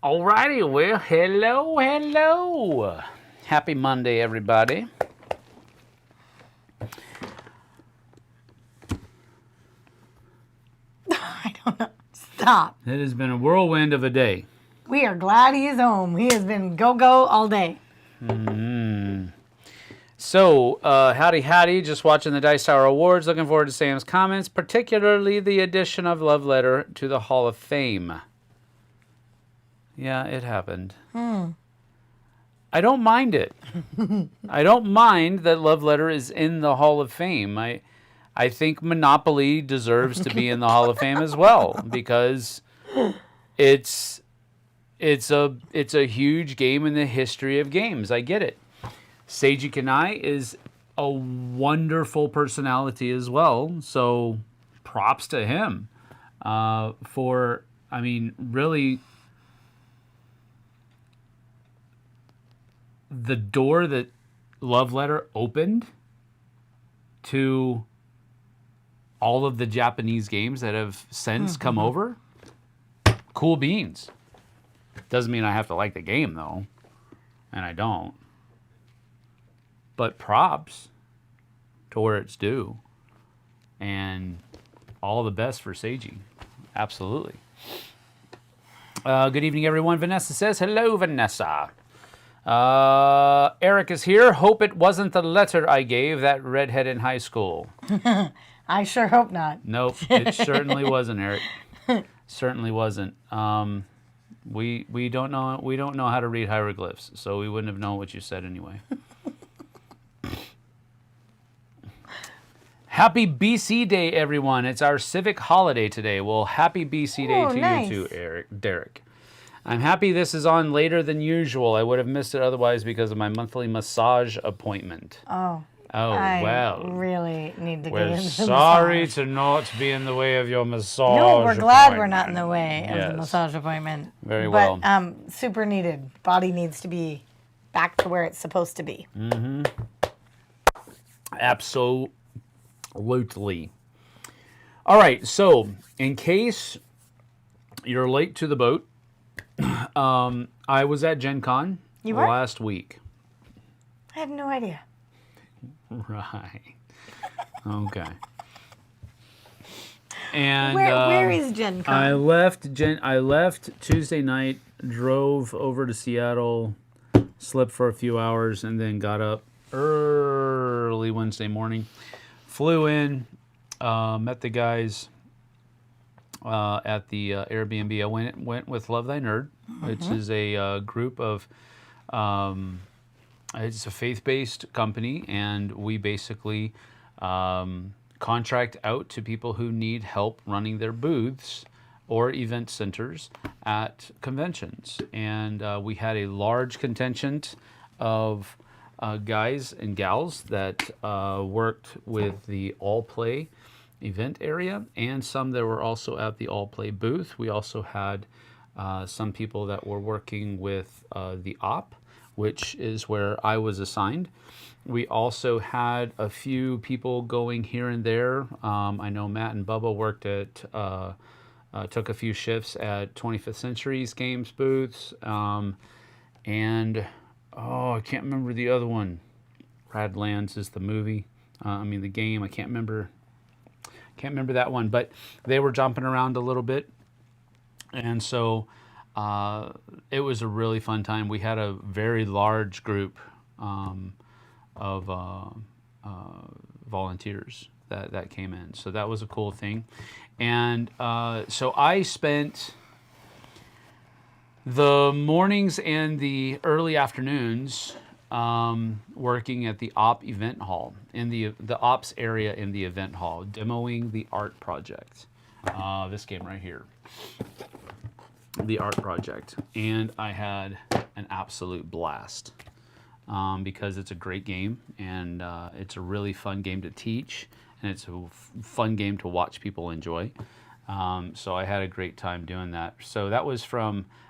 Alrighty, well, hello. Happy Monday, everybody. I don't know. Stop. It has been a whirlwind of a day. We are glad he is home. He has been go-go all day. So, howdy, just watching the Dice Tower Awards. Looking forward to Sam's comments, particularly the addition of Love Letter to the Hall of Fame. Yeah, it happened. I don't mind it. I don't mind that Love Letter is in the Hall of Fame. I think Monopoly deserves to be in the Hall of Fame as well, because it's a huge game in the history of games. I get it. Seiji Kanai is a wonderful personality as well, so props to him really, the door that Love Letter opened to all of the Japanese games that have since come over. Cool beans. Doesn't mean I have to like the game, though. And I don't. But props to where it's due. And all the best for Seiji. Absolutely. Good evening, everyone. Vanessa says, hello, Vanessa. Eric is here. Hope it wasn't the letter I gave that redhead in high school. I sure hope not. Nope, it certainly wasn't, Eric. Certainly wasn't. We don't know how to read hieroglyphs, so we wouldn't have known what you said anyway. Happy BC Day, everyone. It's our civic holiday today. Well, happy BC Day to nice. you too, Derek. I'm happy this is on later than usual. I would have missed it otherwise because of my monthly massage appointment. Oh, well. I really need to get We're into sorry massage. to not be in the way of your massage. No, we're glad we're not in the way of the Yes. massage appointment. Very well. But super needed. Body needs to be back to where it's supposed to be. Absolutely. All right, so in case you're late to the boat, I was at GenCon last week. I had no idea. Right. Okay. And Where is GenCon? I left Tuesday night, drove over to Seattle, slept for a few hours, and then got up early Wednesday morning. Flew in, met the guys at the Airbnb. I went with Love Thy Nerd, which is a group of, it's a faith-based company, and we basically contract out to people who need help running their booths or event centers at conventions. And we had a large contingent of guys and gals that worked with the All Play event area, and some that were also at the All Play booth. We also had some people that were working with the op, which is where I was assigned. We also had a few people going here and there. I know Matt and Bubba worked at, took a few shifts at 25th Century's games booths, and I can't remember the other one. Radlands is the movie. The game. I can't remember that one. But they were jumping around a little bit, and so it was a really fun time. We had a very large group of volunteers that came in, so that was a cool thing. And so I spent the mornings and the early afternoons working at the op event hall, in the ops area in the event hall, demoing the art project. This game right here, the art project. And I had an absolute blast because it's a great game, and it's a really fun game to teach, and it's a fun game to watch people enjoy. So I had a great time doing that. So that was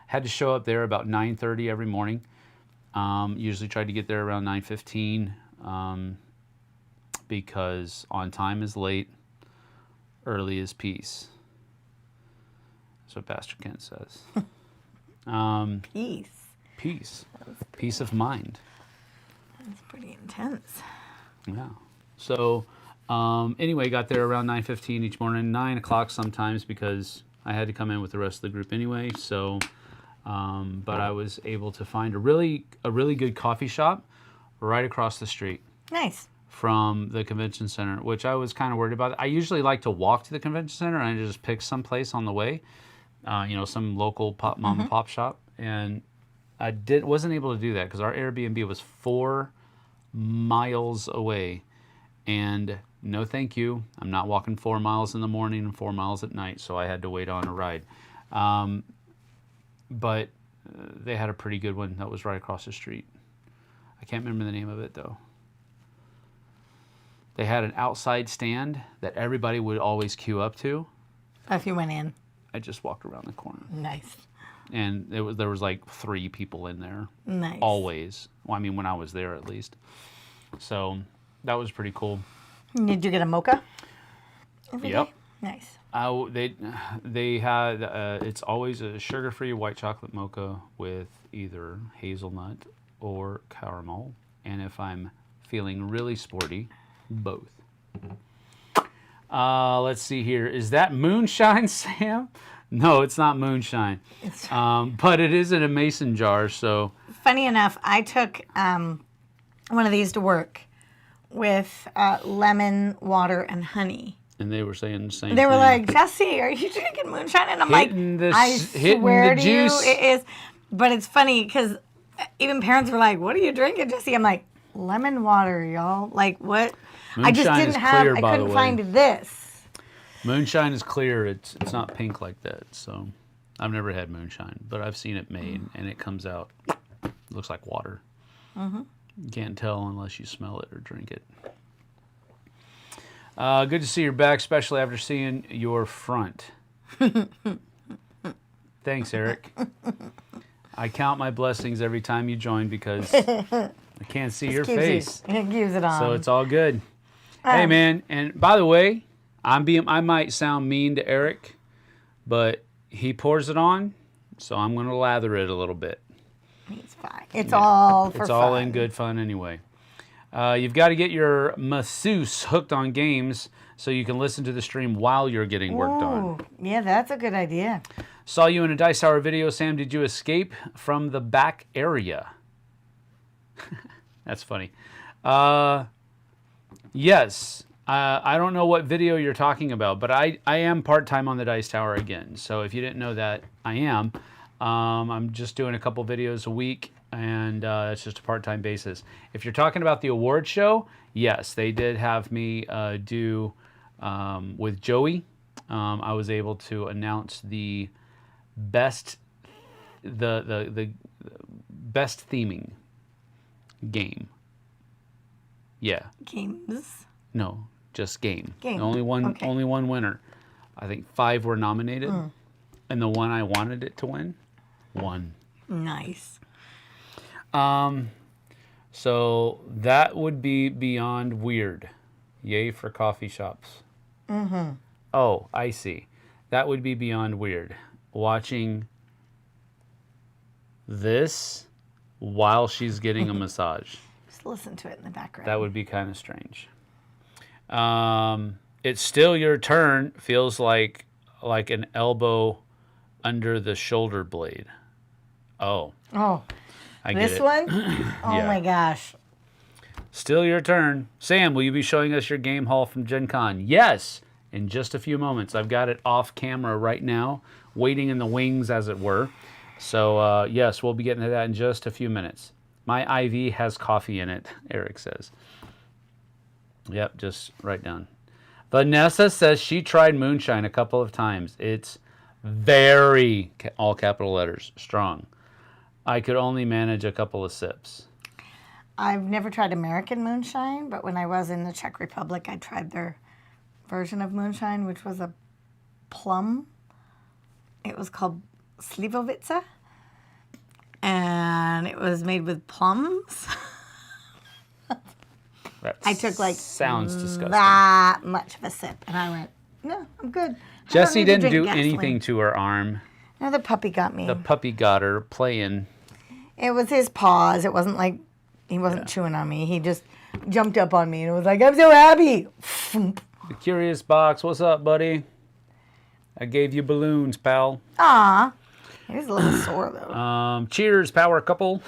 had to show up there about 9:30 every morning. Usually tried to get there around 9:15 because on time is late, early is peace. That's what Pastor Kent says. Peace. Peace. Peace of mind. That's pretty intense. Yeah. So, anyway, got there around 9:15 each morning, 9 o'clock sometimes because I had to come in with the rest of the group anyway. So, but I was able to find a really good coffee shop right across the street Nice. from the convention center, which I was kind of worried about. I usually like to walk to the convention center and I just pick some place on the way, some local mom and pop shop. And I wasn't able to do that because our Airbnb was 4 miles away. And no thank you. I'm not walking 4 miles in the morning and 4 miles at night, so I had to wait on a ride. But they had a pretty good one that was right across the street. I can't remember the name of it, though. They had an outside stand that everybody would always queue up to. If you went in. I just walked around the corner. Nice. And there was like 3 people in there. Nice. Always. Well, I mean, when I was there, at least. So that was pretty cool. Did you get a mocha? Yep. Day? Nice. They had it's always a sugar-free white chocolate mocha with either hazelnut or caramel, and if I'm feeling really sporty, both. Let's see here. Is that moonshine, Sam? No, it's not moonshine. But it is in a mason jar, so. Funny enough, I took one of these to work with lemon, water, and honey. And they were saying the same They were thing. like, Jessie, are you drinking moonshine? And I'm Hitting like, the I hitting swear the to you, juice. it is. But it's funny because even parents were like, what are you drinking, Jessie? I'm like, lemon water, y'all. Like, what? I just Moonshine didn't is have, clear, I by the couldn't way. find this. Moonshine is clear. It's not pink like that. So I've never had moonshine, but I've seen it made, and it comes out. It looks like water. You can't tell unless you smell it or drink it. Good to see you're back, especially after seeing your front. Thanks, Eric. I count my blessings every time you join because I can't see your face. It keeps it on. So it's all good. Hey, man, and by the way, I might sound mean to Eric, but he pours it on, so I'm going to lather it a little bit. It's fine. It's all for fun. It's all in good fun anyway. You've got to get your masseuse hooked on games so you can listen to the stream while you're getting worked on. Yeah, that's a good idea. Saw you in a Dice Tower video, Sam. Did you escape from the back area? That's funny. Yes. I don't know what video you're talking about, but I am part-time on the Dice Tower again. So if you didn't know that, I am. I'm just doing a couple videos a week, and it's just a part-time basis. If you're talking about the award show, yes, they did have me do with Joey. I was able to announce the best best theming game. Yeah. Games. No, just game. Game. Only one. Okay. Only one winner. I think 5 were nominated, and the one I wanted it to win won. Nice. So that would be beyond weird. Yay for coffee shops. Oh, I see. That would be beyond weird. Watching this while she's getting a massage. Just listen to it in the background. That would be kind of strange. It's still your turn. Feels like an elbow under the shoulder blade. Oh. Oh. I get This it. one? Oh Yeah. my gosh. Still your turn. Sam, will you be showing us your game haul from GenCon? Yes, in just a few moments. I've got it off camera right now, waiting in the wings, as it were. So, yes, we'll be getting to that in just a few minutes. My IV has coffee in it, Eric says. Yep, just write down. Vanessa says she tried moonshine a couple of times. It's very, all capital letters, strong. I could only manage a couple of sips. I've never tried American moonshine, but when I was in the Czech Republic, I tried their version of moonshine, which was a plum. It was called Slivovica, and it was made with plums. I took sounds disgusting. that much of a sip, and I went, no, I'm good. Jessie I don't need to didn't do drink anything gasoline. to her arm. No, the puppy got me. The puppy got her playing. It was his paws. It wasn't like he wasn't chewing on me. He just jumped up on me and was like, I'm so happy. The Curious Box, what's up, buddy? I gave you balloons, pal. Aw. He was a little sore, though. Cheers, power couple.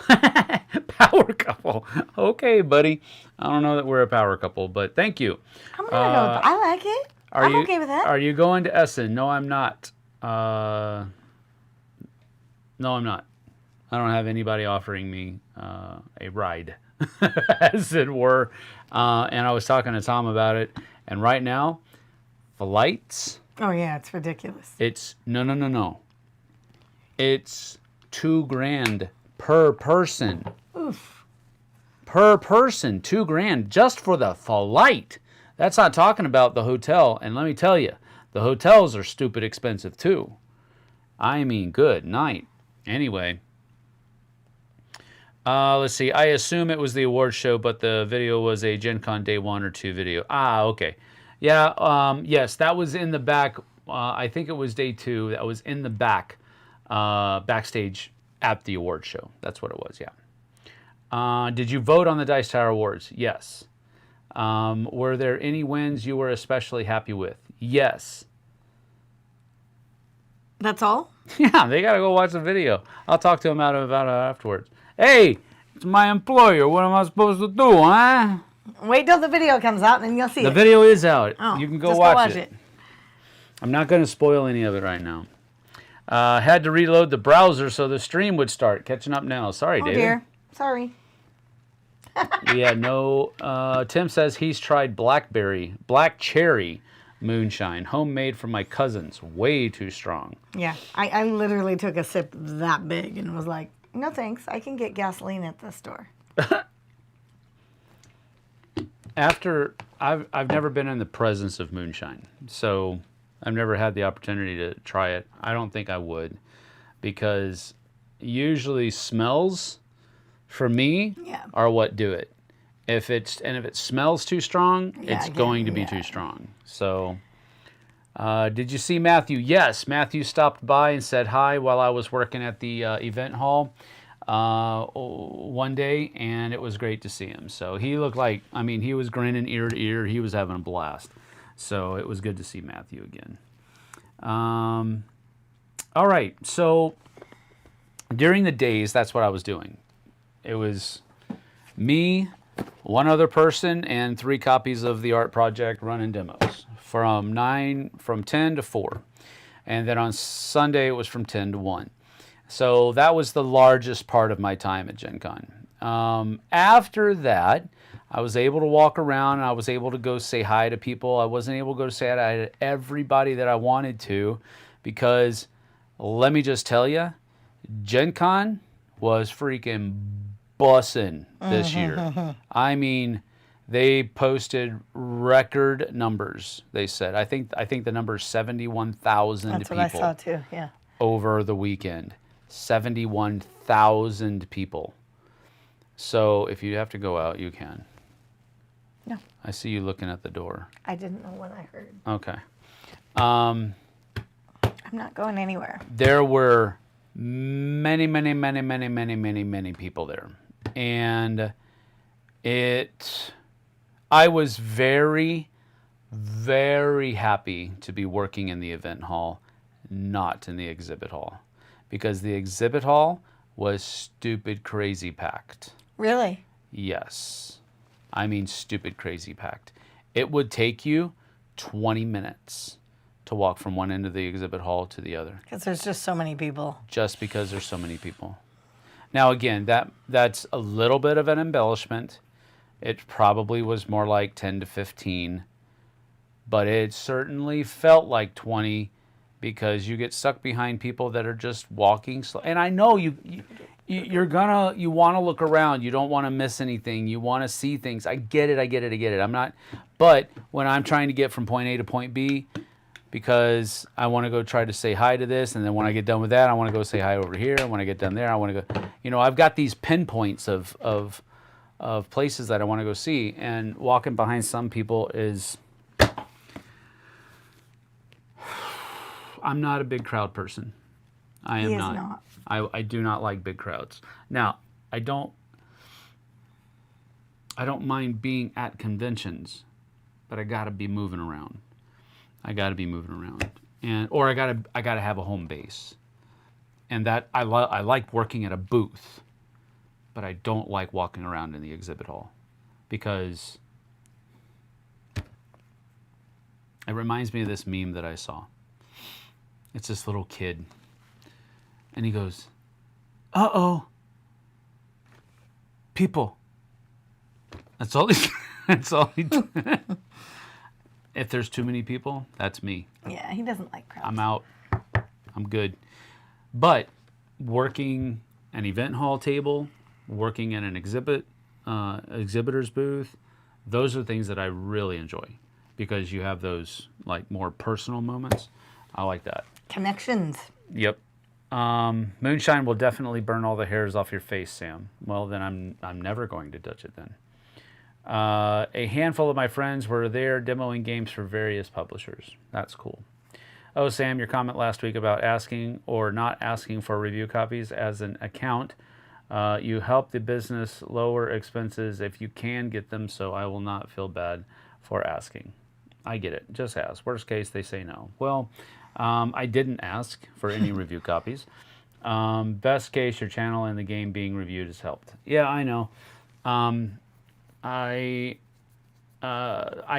Power couple. Okay, buddy. I don't know that we're a power couple, but thank you. I'm gonna go. I like it. I'm okay with that. Are you going to Essen? No, I'm not. No, I'm not. I don't have anybody offering me a ride, as it were. And I was talking to Tom about it. And right now, flights. Oh, yeah, it's ridiculous. It's no. It's $2,000 per person. Oof. Per person, $2,000 just for the flight. That's not talking about the hotel. And let me tell you, the hotels are stupid expensive too. I mean, good night. Anyway, let's see. I assume it was the award show, but the video was a GenCon day 1 or 2 video. Okay. Yeah, yes, that was in the back. I think it was day 2. That was in the back, backstage at the award show. That's what it was, yeah. Did you vote on the Dice Tower Awards? Yes. Were there any wins you were especially happy with? Yes. That's all? Yeah, they got to go watch the video. I'll talk to them about it afterwards. Hey, it's my employer. What am I supposed to do, huh? Wait till the video comes out and then you'll see it. The video is out. Oh, you can go just watch it. I'm not going to spoil any of it right now. Had to reload the browser so the stream would start. Catching up now. Sorry, David. Oh, dear. Sorry. Yeah, no. Tim says he's tried black cherry moonshine, homemade from my cousins. Way too strong. Yeah, I literally took a sip that big and was like, no thanks, I can get gasoline at the store. I've never been in the presence of moonshine, so I've never had the opportunity to try it. I don't think I would, because usually smells, for me, are what do it. If it smells too strong, it's going to be too strong. So, did you see Matthew? Yes, Matthew stopped by and said hi while I was working at the event hall one day, and it was great to see him. So he looked like, he was grinning ear to ear. He was having a blast. So it was good to see Matthew again. All right, so during the days, that's what I was doing. It was me, one other person, and 3 copies of the art project running demos from 10 to 4. And then on Sunday, it was from 10 to 1. So that was the largest part of my time at GenCon. After that, I was able to walk around and I was able to go say hi to people. I wasn't able to go say hi to everybody that I wanted to, because let me just tell you, GenCon was freaking bussin' this year. They posted record numbers, they said. I think the number is 71,000 people. That's what I saw too, yeah. Over the weekend. 71,000 people. So if you have to go out, you can. No. I see you looking at the door. I didn't know what I heard. Okay. I'm not going anywhere. There were many people there. And I was very, very happy to be working in the event hall, not in the exhibit hall. Because the exhibit hall was stupid crazy packed. Really? Yes. Stupid crazy packed. It would take you 20 minutes to walk from one end of the exhibit hall to the other. Because there's just so many people. Just because there's so many people. Now, again, that's a little bit of an embellishment. It probably was more like 10 to 15. But it certainly felt like 20, because you get stuck behind people that are just walking slow. And I know you want to look around. You don't want to miss anything. You want to see things. I get it. But when I'm trying to get from point A to point B, because I want to go try to say hi to this, and then when I get done with that, I want to go say hi over here. And when I get done there, I want to go, I've got these pinpoints of places that I want to go see, and walking behind some people is, I'm not a big crowd person. I am He is not. not. I do not like big crowds. Now, I don't mind being at conventions, but I gotta be moving around. Or I gotta have a home base. And that I like working at a booth, but I don't like walking around in the exhibit hall because it reminds me of this meme that I saw. It's this little kid, and he goes, "Uh-oh, people." That's all he. That's all he. If there's too many people, that's me. Yeah, he doesn't like crowds. I'm out. I'm good. But working an event hall table, working in an exhibitor's booth, those are things that I really enjoy because you have those like more personal moments. I like that. Connections. Yep. Moonshine will definitely burn all the hairs off your face, Sam. Well, then I'm never going to touch it then. A handful of my friends were there demoing games for various publishers. That's cool. Oh, Sam, your comment last week about asking or not asking for review copies as an account. You help the business lower expenses if you can get them, so I will not feel bad for asking. I get it. Just ask. Worst case, they say no. Well, I didn't ask for any review copies. Best case, your channel and the game being reviewed has helped. Yeah, I know. I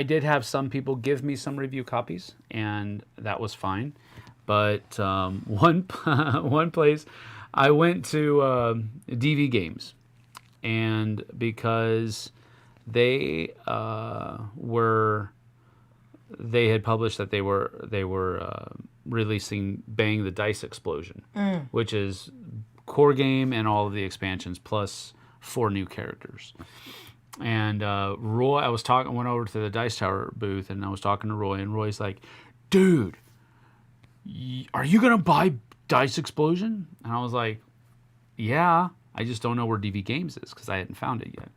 did have some people give me some review copies, and that was fine. But one place, I went to DV Games, and because they had published that they were releasing Bang the Dice Explosion, which is core game and all of the expansions plus 4 new characters. And Roy, went over to the Dice Tower booth, and I was talking to Roy, and Roy's like, "Dude, are you gonna buy Dice Explosion?" And I was like, "Yeah, I just don't know where DV Games is because I hadn't found it yet."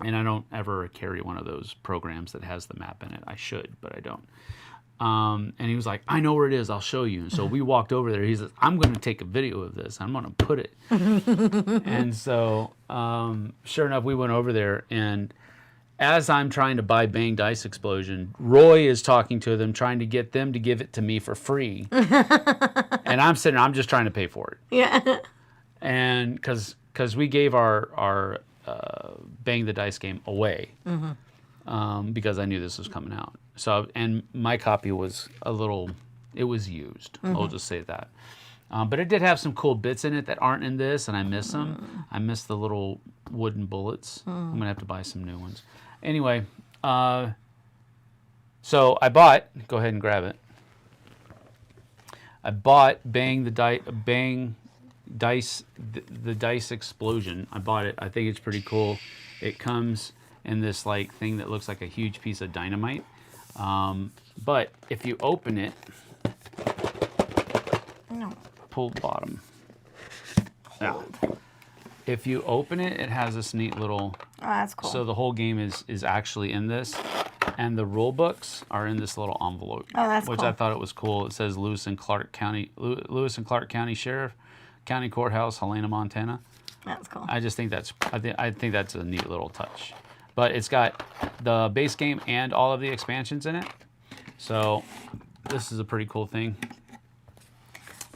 And I don't ever carry one of those programs that has the map in it. I should, but I don't. And he was like, "I know where it is. I'll show you." And so we walked over there. He says, "I'm going to take a video of this. I'm going to put it." And so, sure enough, we went over there. And as I'm trying to buy Bang Dice Explosion, Roy is talking to them, trying to get them to give it to me for free. And I'm sitting there, I'm just trying to pay for it. Yeah. And because we gave our Bang the Dice game away. Because I knew this was coming out. So, and my copy was it was used. I'll just say that. But it did have some cool bits in it that aren't in this, and I miss them. I miss the little wooden bullets. I'm going to have to buy some new ones. Anyway, so I bought, go ahead and grab it. I bought Bang the Dice Explosion. I bought it. I think it's pretty cool. It comes in this like thing that looks like a huge piece of dynamite. But if you open it, pull the bottom. Now, if you open it, it has this neat little. Oh, that's cool. So the whole game is actually in this, and the rule books are in this little envelope. Oh, that's which cool. I thought it was cool. It says Lewis and Clark County Sheriff, County Courthouse, Helena, Montana. That's cool. I just think I think that's a neat little touch. But it's got the base game and all of the expansions in it. So this is a pretty cool thing.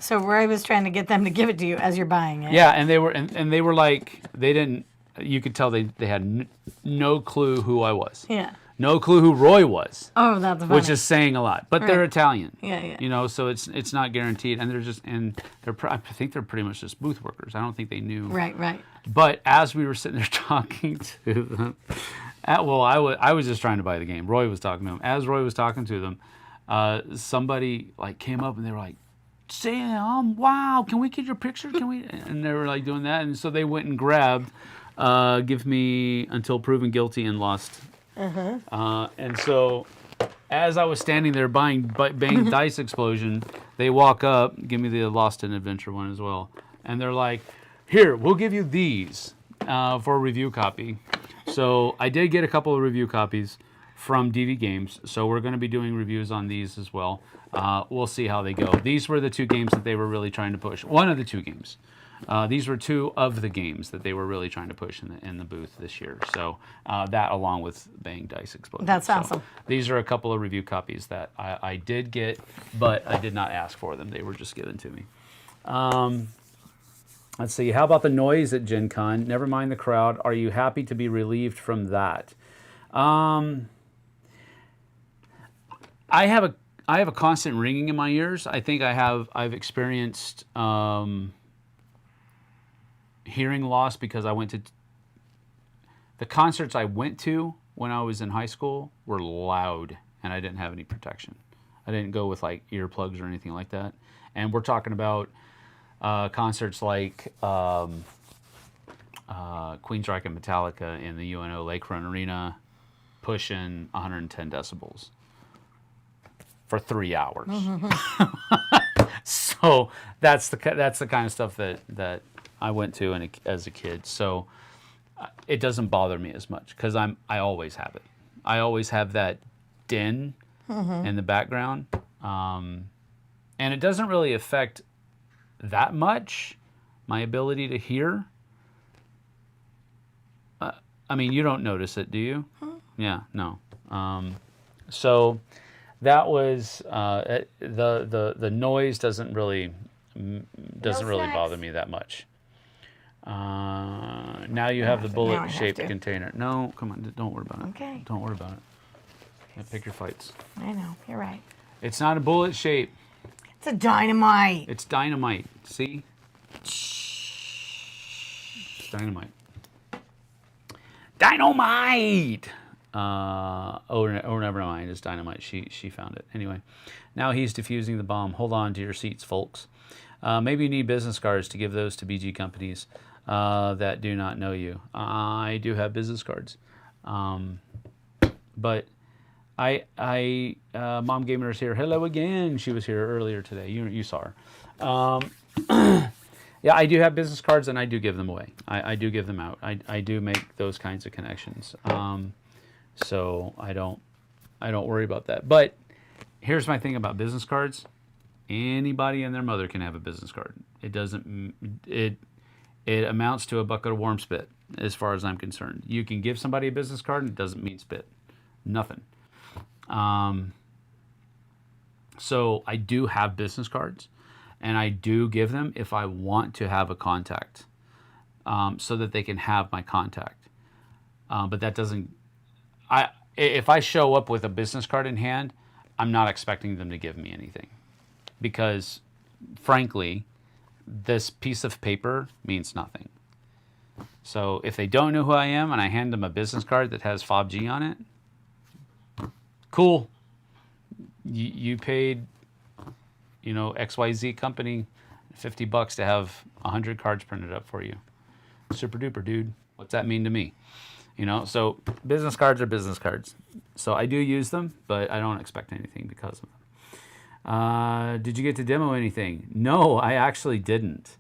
So Roy was trying to get them to give it to you as you're buying it. Yeah, and they were like, they didn't. You could tell they had no clue who I was. Yeah. No clue who Roy was. Oh, that's funny. Which is saying a lot. But they're Italian. Yeah, yeah. You know, so it's not guaranteed, and I think they're pretty much just booth workers. I don't think they knew. Right. But as we were sitting there talking to them, I was just trying to buy the game. Roy was talking to them. As Roy was talking to them, somebody like came up and they were like, "Sam, wow, can we get your picture? Can we?" And they were like doing that, and so they went and grabbed "Give Me Until Proven Guilty" and Lost. And so, as I was standing there buying Bang Dice Explosion, they walk up, give me the Lost in Adventure one as well, and they're like, "Here, we'll give you these for a review copy." So I did get a couple of review copies from DV Games, so we're going to be doing reviews on these as well. we'll see how they go. These were the 2 games that they were really trying to push. One of the 2 games. These were 2 of the games that they were really trying to push in the booth this year. So that along with Bang Dice Explosion. That's awesome. These are a couple of review copies that I did get, but I did not ask for them. They were just given to me. Let's see. How about the noise at GenCon? Never mind the crowd. Are you happy to be relieved from that? I have a constant ringing in my ears. I think I've experienced hearing loss because I went to the concerts I went to when I was in high school were loud and I didn't have any protection. I didn't go with like earplugs or anything like that. And we're talking about concerts like Queensryche and Metallica in the UNO Lakefront Arena pushing 110 decibels for 3 hours. So that's the kind of stuff that I went to as a kid. So it doesn't bother me as much because I always have it. I always have that din in the background, and it doesn't really affect that much my ability to hear. I mean, you don't notice it, do you? Yeah, no. So that was the noise doesn't really bother me that much. Now you have the bullet-shaped container. No, come on, don't worry about it. Okay. Don't worry about it. Yeah, pick your fights. I know, you're right. It's not a bullet shape. It's a dynamite. It's dynamite. See? It's dynamite. Dynamite! Never mind. It's dynamite. She found it. Anyway, now he's defusing the bomb. Hold on to your seats, folks. Maybe you need business cards to give those to BG companies that do not know you. I do have business cards. But Mom Gamer is here. Hello again. She was here earlier today. You saw her. Yeah, I do have business cards, and I do give them away. I do give them out. I do make those kinds of connections. So I don't worry about that. But here's my thing about business cards. Anybody and their mother can have a business card. It doesn't. It amounts to a bucket of warm spit, as far as I'm concerned. You can give somebody a business card, and it doesn't mean spit. Nothing. So I do have business cards, and I do give them if I want to have a contact, so that they can have my contact. But that doesn't. If I show up with a business card in hand, I'm not expecting them to give me anything, because, frankly, this piece of paper means nothing. So if they don't know who I am and I hand them a business card that has FOBG on it, cool. You paid, XYZ company $50 to have 100 cards printed up for you. Super duper, dude. What's that mean to me? So business cards are business cards. So I do use them, but I don't expect anything because of them. Did you get to demo anything? No, I actually didn't.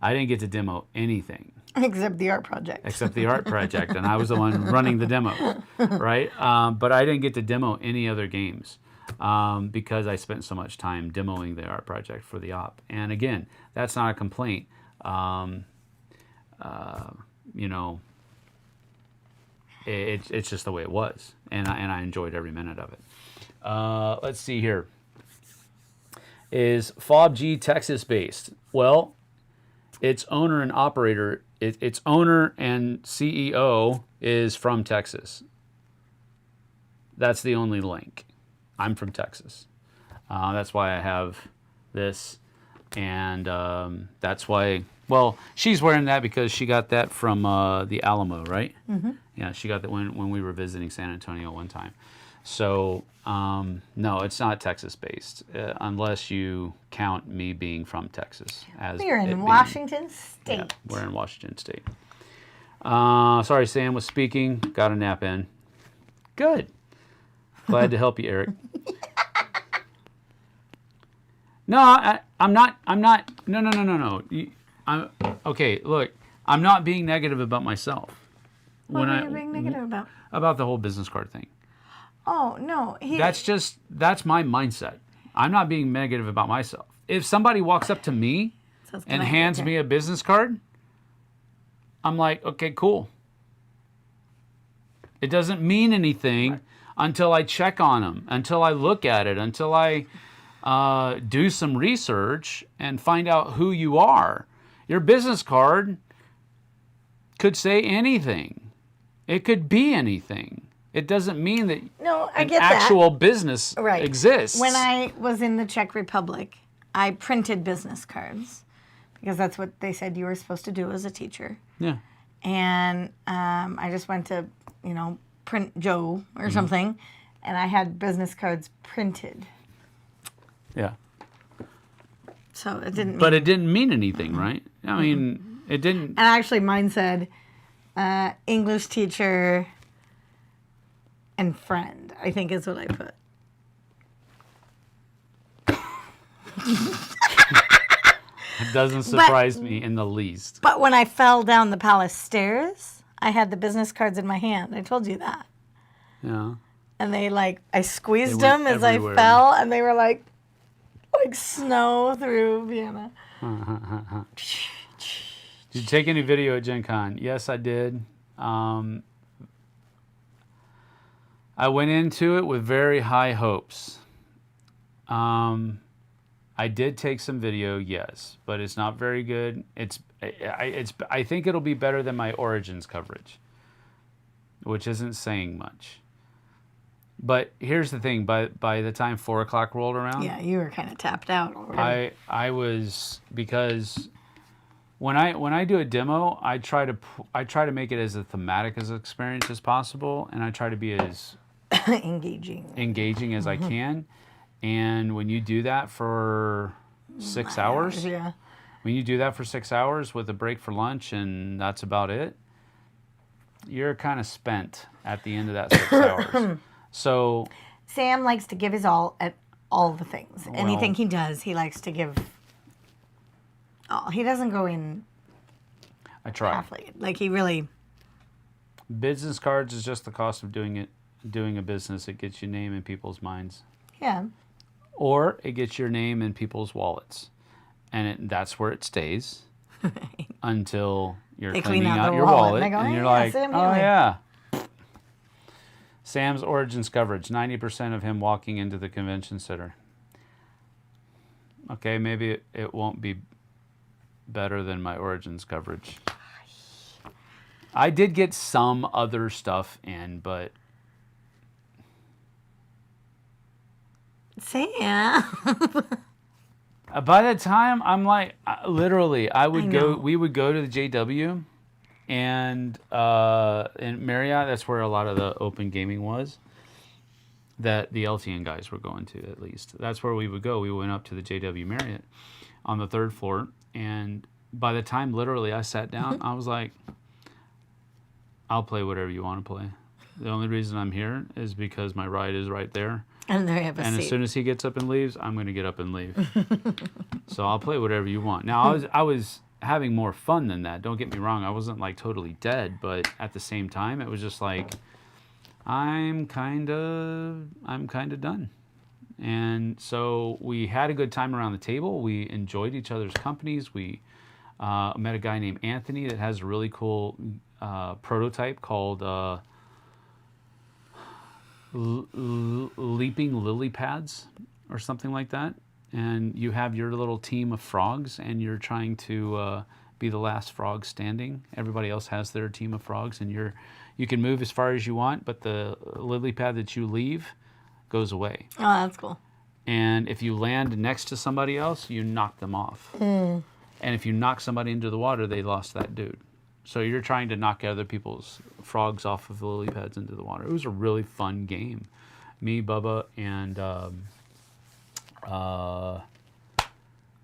I didn't get to demo anything. Except the art project. And I was the one running the demo, right? But I didn't get to demo any other games because I spent so much time demoing the art project for the op. And again, that's not a complaint. It's just the way it was, and I enjoyed every minute of it. Let's see here. Is FOBG Texas-based? Well, its owner and operator, its owner and CEO is from Texas. That's the only link. I'm from Texas. That's why I have this, and that's why. Well, she's wearing that because she got that from the Alamo, right? Mm-hmm. Yeah, she got that when we were visiting San Antonio one time. So, no, it's not Texas-based, unless you count me being from Texas. We're in Washington State. Yeah, we're in Washington State. Sorry, Sam was speaking. Got a nap in. Good. Glad to help you, Eric. No, I'm not. No. Okay, look, I'm not being negative about myself. What are you being negative about? About the whole business card thing. Oh, no. That's my mindset. I'm not being negative about myself. If somebody walks up to me and hands me a business card, I'm like, okay, cool. It doesn't mean anything until I check on them, until I look at it, until I do some research and find out who you are. Your business card could say anything. It could be anything. It doesn't mean that an actual business exists. When I was in the Czech Republic, I printed business cards because that's what they said you were supposed to do as a teacher. Yeah. And I just went to, Print Joe or something, and I had business cards printed. Yeah. So it didn't. But it didn't mean anything, right? I mean, it didn't. And actually, mine said English teacher and friend, I think is what I put. It doesn't surprise me in the least. But when I fell down the palace stairs, I had the business cards in my hand. I told you that. Yeah. And they I squeezed them as everywhere. I fell, and they were like snow through Vienna. Did you take any video at GenCon? Yes, I did. I went into it with very high hopes. I did take some video, yes, but it's not very good. I think it'll be better than my Origins coverage, which isn't saying much. But here's the thing: by the time 4 o'clock rolled around, yeah, you were kind of tapped out already. I was, because when I do a demo, I try to make it as a thematic as experience as possible, and I try to be as engaging as I can. And when you do that for 6 hours, yeah. When you do that for 6 hours with a break for lunch and that's about it, you're kind of spent at the end of that 6 hours. So Sam likes to give his all at all the things. Anything he does, he likes to give all. He doesn't go in I try. halfly. He really... Business cards is just the cost of doing a business. It gets your name in people's minds. Yeah. Or it gets your name in people's wallets. And that's where it stays until you're cleaning out your wallet. And you're like, Sam, oh, yeah. Sam's Origins coverage, 90% of him walking into the convention center. Okay, maybe it won't be better than my Origins coverage. I did get some other stuff in, but... Sam. By the time I'm like, literally, we would go to the JW and in Marriott, that's where a lot of the open gaming was, that the LTN guys were going to, at least. That's where we would go. We went up to the JW Marriott on the 3rd floor, and by the time literally I sat down, I was like, I'll play whatever you want to play. The only reason I'm here is because my ride is right there. And there you have a seat. As soon as he gets up and leaves, I'm going to get up and leave. So I'll play whatever you want. Now, I was having more fun than that. Don't get me wrong. I wasn't totally dead, but at the same time, it was just I'm kind of done. And so we had a good time around the table. We enjoyed each other's companies. We met a guy named Anthony that has a really cool prototype called Leaping Lily Pads or something like that. And you have your little team of frogs, and you're trying to be the last frog standing. Everybody else has their team of frogs, and you can move as far as you want, but the lily pad that you leave goes away. Oh, that's cool. And if you land next to somebody else, you knock them off. And if you knock somebody into the water, they lost that dude. So you're trying to knock other people's frogs off of the lily pads into the water. It was a really fun game. Me, Bubba, and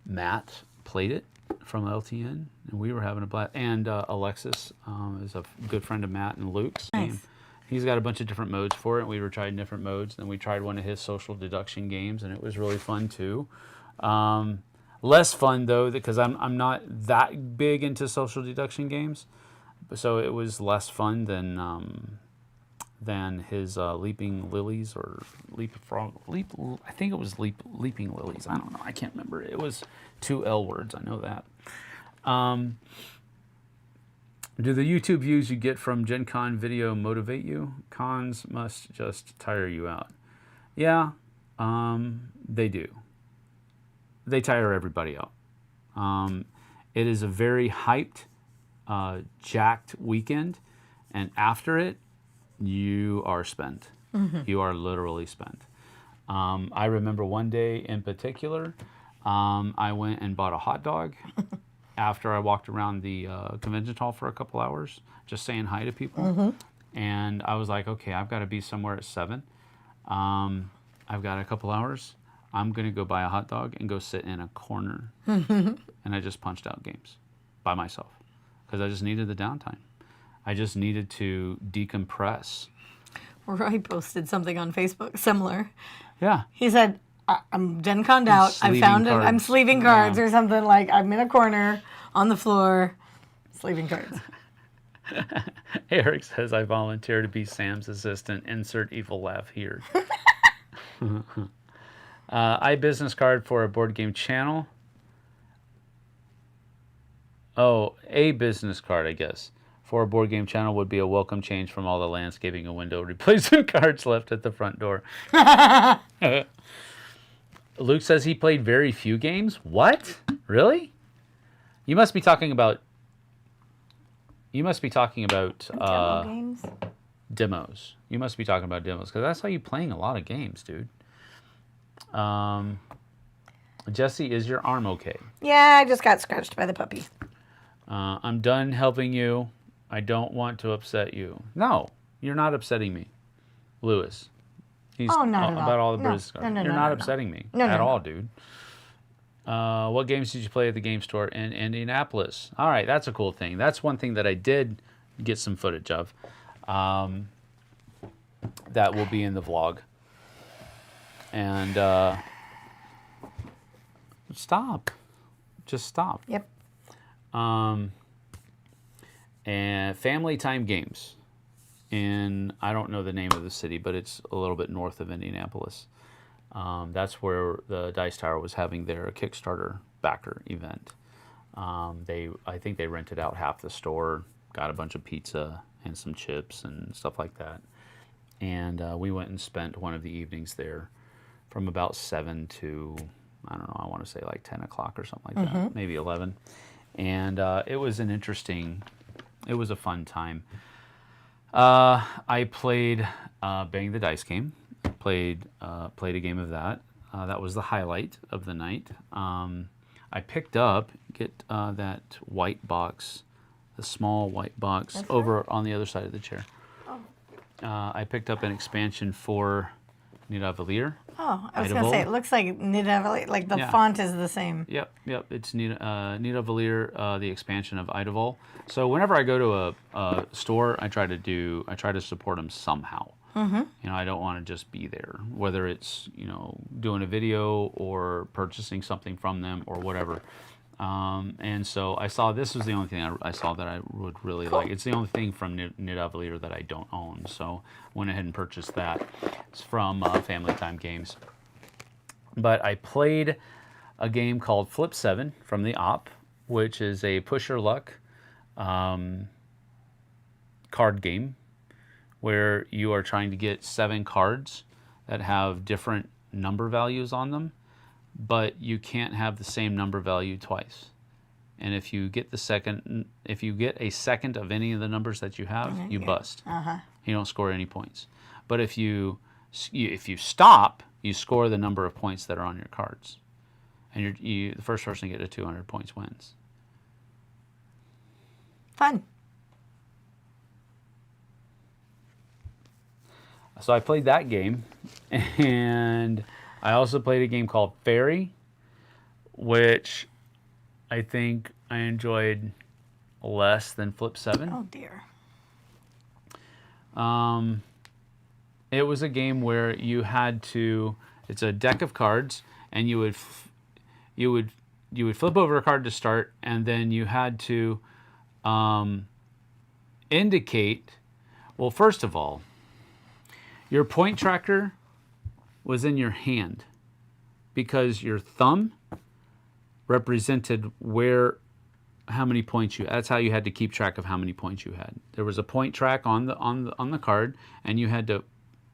Matt played it from LTN, and we were having a blast. And Alexis is a good friend of Matt and Luke's. Nice. He's got a bunch of different modes for it, and we were trying different modes. Then we tried one of his social deduction games, and it was really fun too. Less fun though, because I'm not that big into social deduction games, so it was less fun than than his Leaping Lilies or I think it was Leaping Lilies. I don't know. I can't remember. It was 2 L words. I know that. Do the YouTube views you get from GenCon video motivate you? Cons must just tire you out. Yeah, they do. They tire everybody out. It is a very hyped, jacked weekend, and after it, you are spent. You are literally spent. I remember one day in particular, I went and bought a hot dog after I walked around the convention hall for a couple hours, just saying hi to people. And I was like, okay, I've got to be somewhere at 7. I've got a couple hours. I'm going to go buy a hot dog and go sit in a corner. And I just punched out games by myself because I just needed the downtime. I just needed to decompress. Roy posted something on Facebook similar. Yeah. He said, I'm GenConned out. I found it. I'm sleeving cards or something, like I'm in a corner on the floor sleeving cards. Eric says, I volunteer to be Sam's assistant. Insert evil laugh here. iBusiness card for a board game channel. Oh, a business card, I guess. For a board game channel would be a welcome change from all the landscaping and window replacement cards left at the front door. Luke says he played very few games. What? Really? You must be talking about Demo games? Demos. You must be talking about demos because I saw you playing a lot of games, dude. Jessie, is your arm okay? Yeah, I just got scratched by the puppy. I'm done helping you. I don't want to upset you. No, you're not upsetting me, Lewis. He's not about all the no, business cards. no, You're no, not no, upsetting me no, at no, all, no. dude. What games did you play at the game store in Indianapolis? All right, that's a cool thing. That's one thing that I did get some footage of. That will be in the vlog. And stop. Just stop. Yep. And Family Time Games in, I don't know the name of the city, but it's a little bit north of Indianapolis. That's where the Dice Tower was having their Kickstarter backer event. I think they rented out half the store, got a bunch of pizza and some chips and stuff like that. And we went and spent one of the evenings there from about 7 to, I don't know, I want to say like 10 o'clock or something like that, maybe 11. And it was it was a fun time. I played Bang the Dice Game. Played a game of that. That was the highlight of the night. I picked up that white box, the small white box. That's over right. On the other side of the chair. Oh. I picked up an expansion for Nidavellir. Oh, I was going to say, it looks like Nidavellir, like the font is the same. Yep. It's Nidavellir, the expansion of Idavol. So whenever I go to a store, I try to support them somehow. I don't want to just be there, whether it's, doing a video or purchasing something from them or whatever. And so I saw this was the only thing I saw that I would really like. It's the only thing from Nidavellir that I don't own. So went ahead and purchased that. It's from Family Time Games. But I played a game called Flipside from the Op, which is a push your luck card game where you are trying to get 7 cards that have different number values on them, but you can't have the same number value twice. And if you get a second of any of the numbers that you have, you bust. You don't score any points. But if you stop, you score the number of points that are on your cards. And the first person to get to 200 points wins. Fun. So I played that game, and I also played a game called Fairy, which I think I enjoyed less than Flipside. Oh dear. It was a game where you had to. It's a deck of cards, and you would flip over a card to start, and then you had to indicate. Well, first of all, Your point tracker was in your hand because your thumb represented how many points you. That's how you had to keep track of how many points you had. There was a point track on the card, and you had to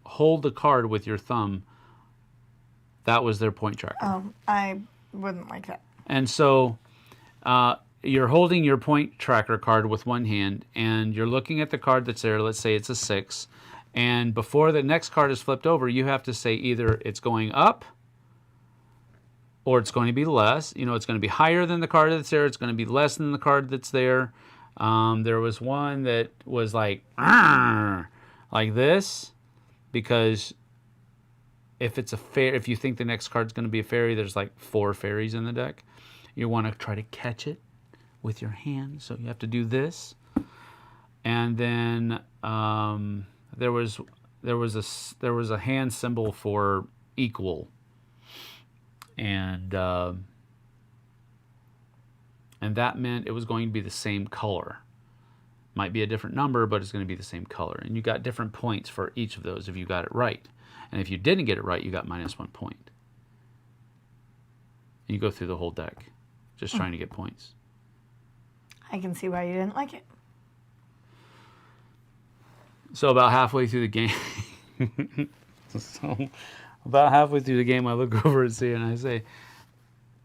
hold the card with your thumb. That was their point tracker. Oh, I wouldn't like that. And so you're holding your point tracker card with one hand, and you're looking at the card that's there. Let's say it's a 6. And before the next card is flipped over, you have to say either it's going up or it's going to be less. You know, it's going to be higher than the card that's there. It's going to be less than the card that's there. There was one that was like this, because if it's if you think the next card's going to be a fairy, there's like 4 fairies in the deck. You want to try to catch it with your hand, so you have to do this. And then there was a hand symbol for equal, and that meant it was going to be the same color. Might be a different number, but it's going to be the same color. And you got different points for each of those if you got it right. And if you didn't get it right, you got -1 point. And you go through the whole deck just trying to get points. I can see why you didn't like it. So about halfway through the game, I look over and see, and I say,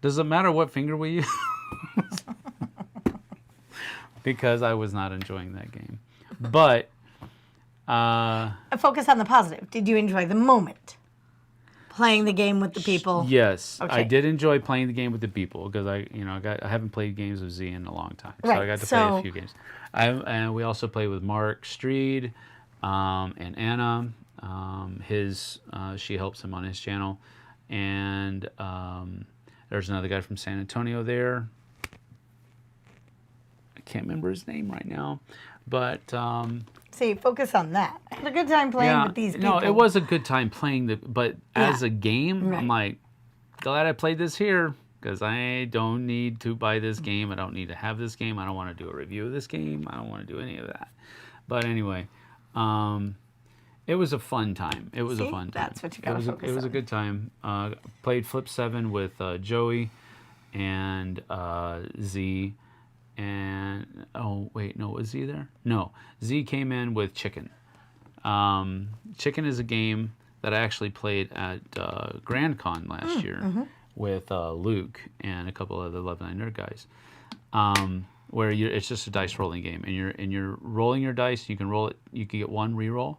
"Does it matter what finger we use?" Because I was not enjoying that game. But focus on the positive. Did you enjoy the moment? Playing the game with the people? Yes, okay. I did enjoy playing the game with the people, because I haven't played games with Z in a long time, so right. I got to play a few games. And we also played with Mark Streed and Anna. She helps him on his channel, and there's another guy from San Antonio there. I can't remember his name right now, but see, focus on that. I had a good time playing with these people. No, it was a good time playing but as a game, right. I'm like, glad I played this here, because I don't need to buy this game. I don't need to have this game. I don't want to do a review of this game. I don't want to do any of that. But anyway, it was a fun time. It was a fun time. That's what you got to focus on. It was a good time. Played Flip 7 with Joey and Z. And was Z there? No, Z came in with Chicken. Chicken is a game that I actually played at GenCon last year with Luke and a couple of the Love 9 Nerd guys, where it's just a dice rolling game, and you're rolling your dice. You can roll it. You can get 1 reroll,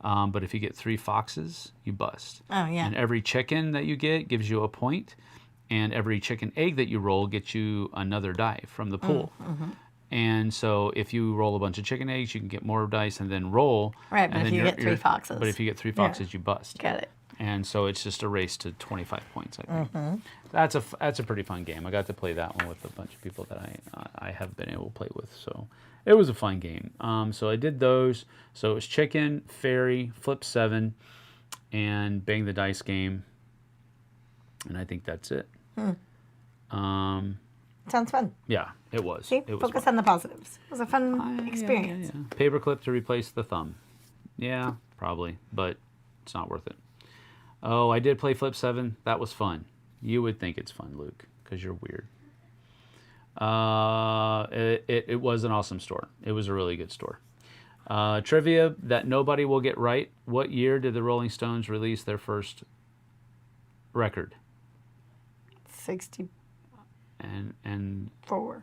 but if you get 3 foxes, you bust. Oh yeah. And every chicken that you get gives you a point. And every chicken egg that you roll gets you another die from the pool. And so if you roll a bunch of chicken eggs, you can get more dice and then roll. Right, but if you get 3 foxes. But if you get 3 foxes, you bust. Got it. And so it's just a race to 25 points, I think. That's a pretty fun game. I got to play that one with a bunch of people that I have been able to play with. So it was a fun game. So I did those. So it was Chicken, Fairy, Flip 7, and Bang the Dice game. And I think that's it. Sounds fun. Yeah, it was. See, it was focus fun. on the positives. It was a fun experience. Yeah. Paperclip to replace the thumb. Yeah, probably, but it's not worth it. Oh, I did play Flip 7. That was fun. You would think it's fun, Luke, because you're weird. It was an awesome store. It was a really good store. Trivia that nobody will get right. What year did the Rolling Stones release their first record? 60. And 4.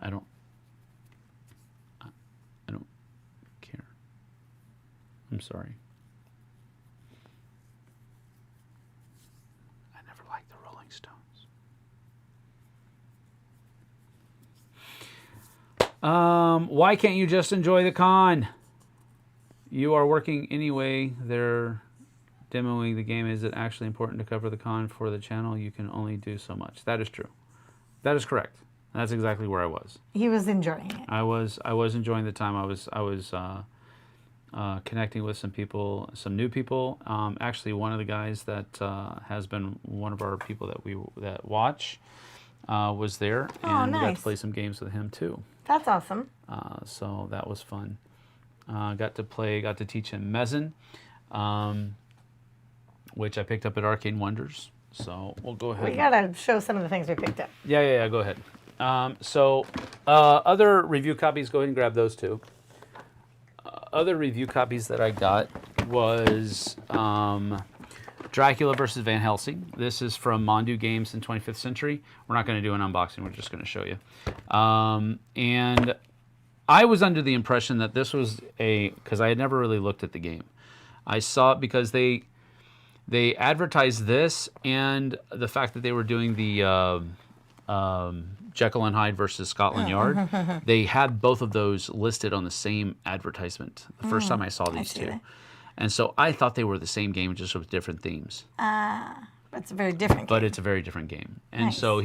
I don't care. I'm sorry. I never liked the Rolling Stones. Why can't you just enjoy the con? You are working anyway. They're demoing the game. Is it actually important to cover the con for the channel? You can only do so much. That is true. That is correct. That's exactly where I was. He was enjoying it. I was enjoying the time. I was connecting with some people, some new people. Actually, one of the guys that has been one of our people that watch was there, and nice. we got to play some games with him too. That's awesome. So that was fun. got to teach him Mezzan, which I picked up at Arcane Wonders. So we'll go ahead. We gotta show some of the things we picked up. Yeah, go ahead. Other review copies, go ahead and grab those too. Other review copies that I got was Dracula versus Van Helsing. This is from Mondu Games in 25th Century. We're not going to do an unboxing. We're just going to show you. And I was under the impression that this was because I had never really looked at the game. I saw it because they advertised this and the fact that they were doing the Jekyll and Hyde versus Scotland Yard. They had both of those listed on the same advertisement the first time I saw these two. And so I thought they were the same game, just with different themes. It's a very different game. But it's a very different game. And so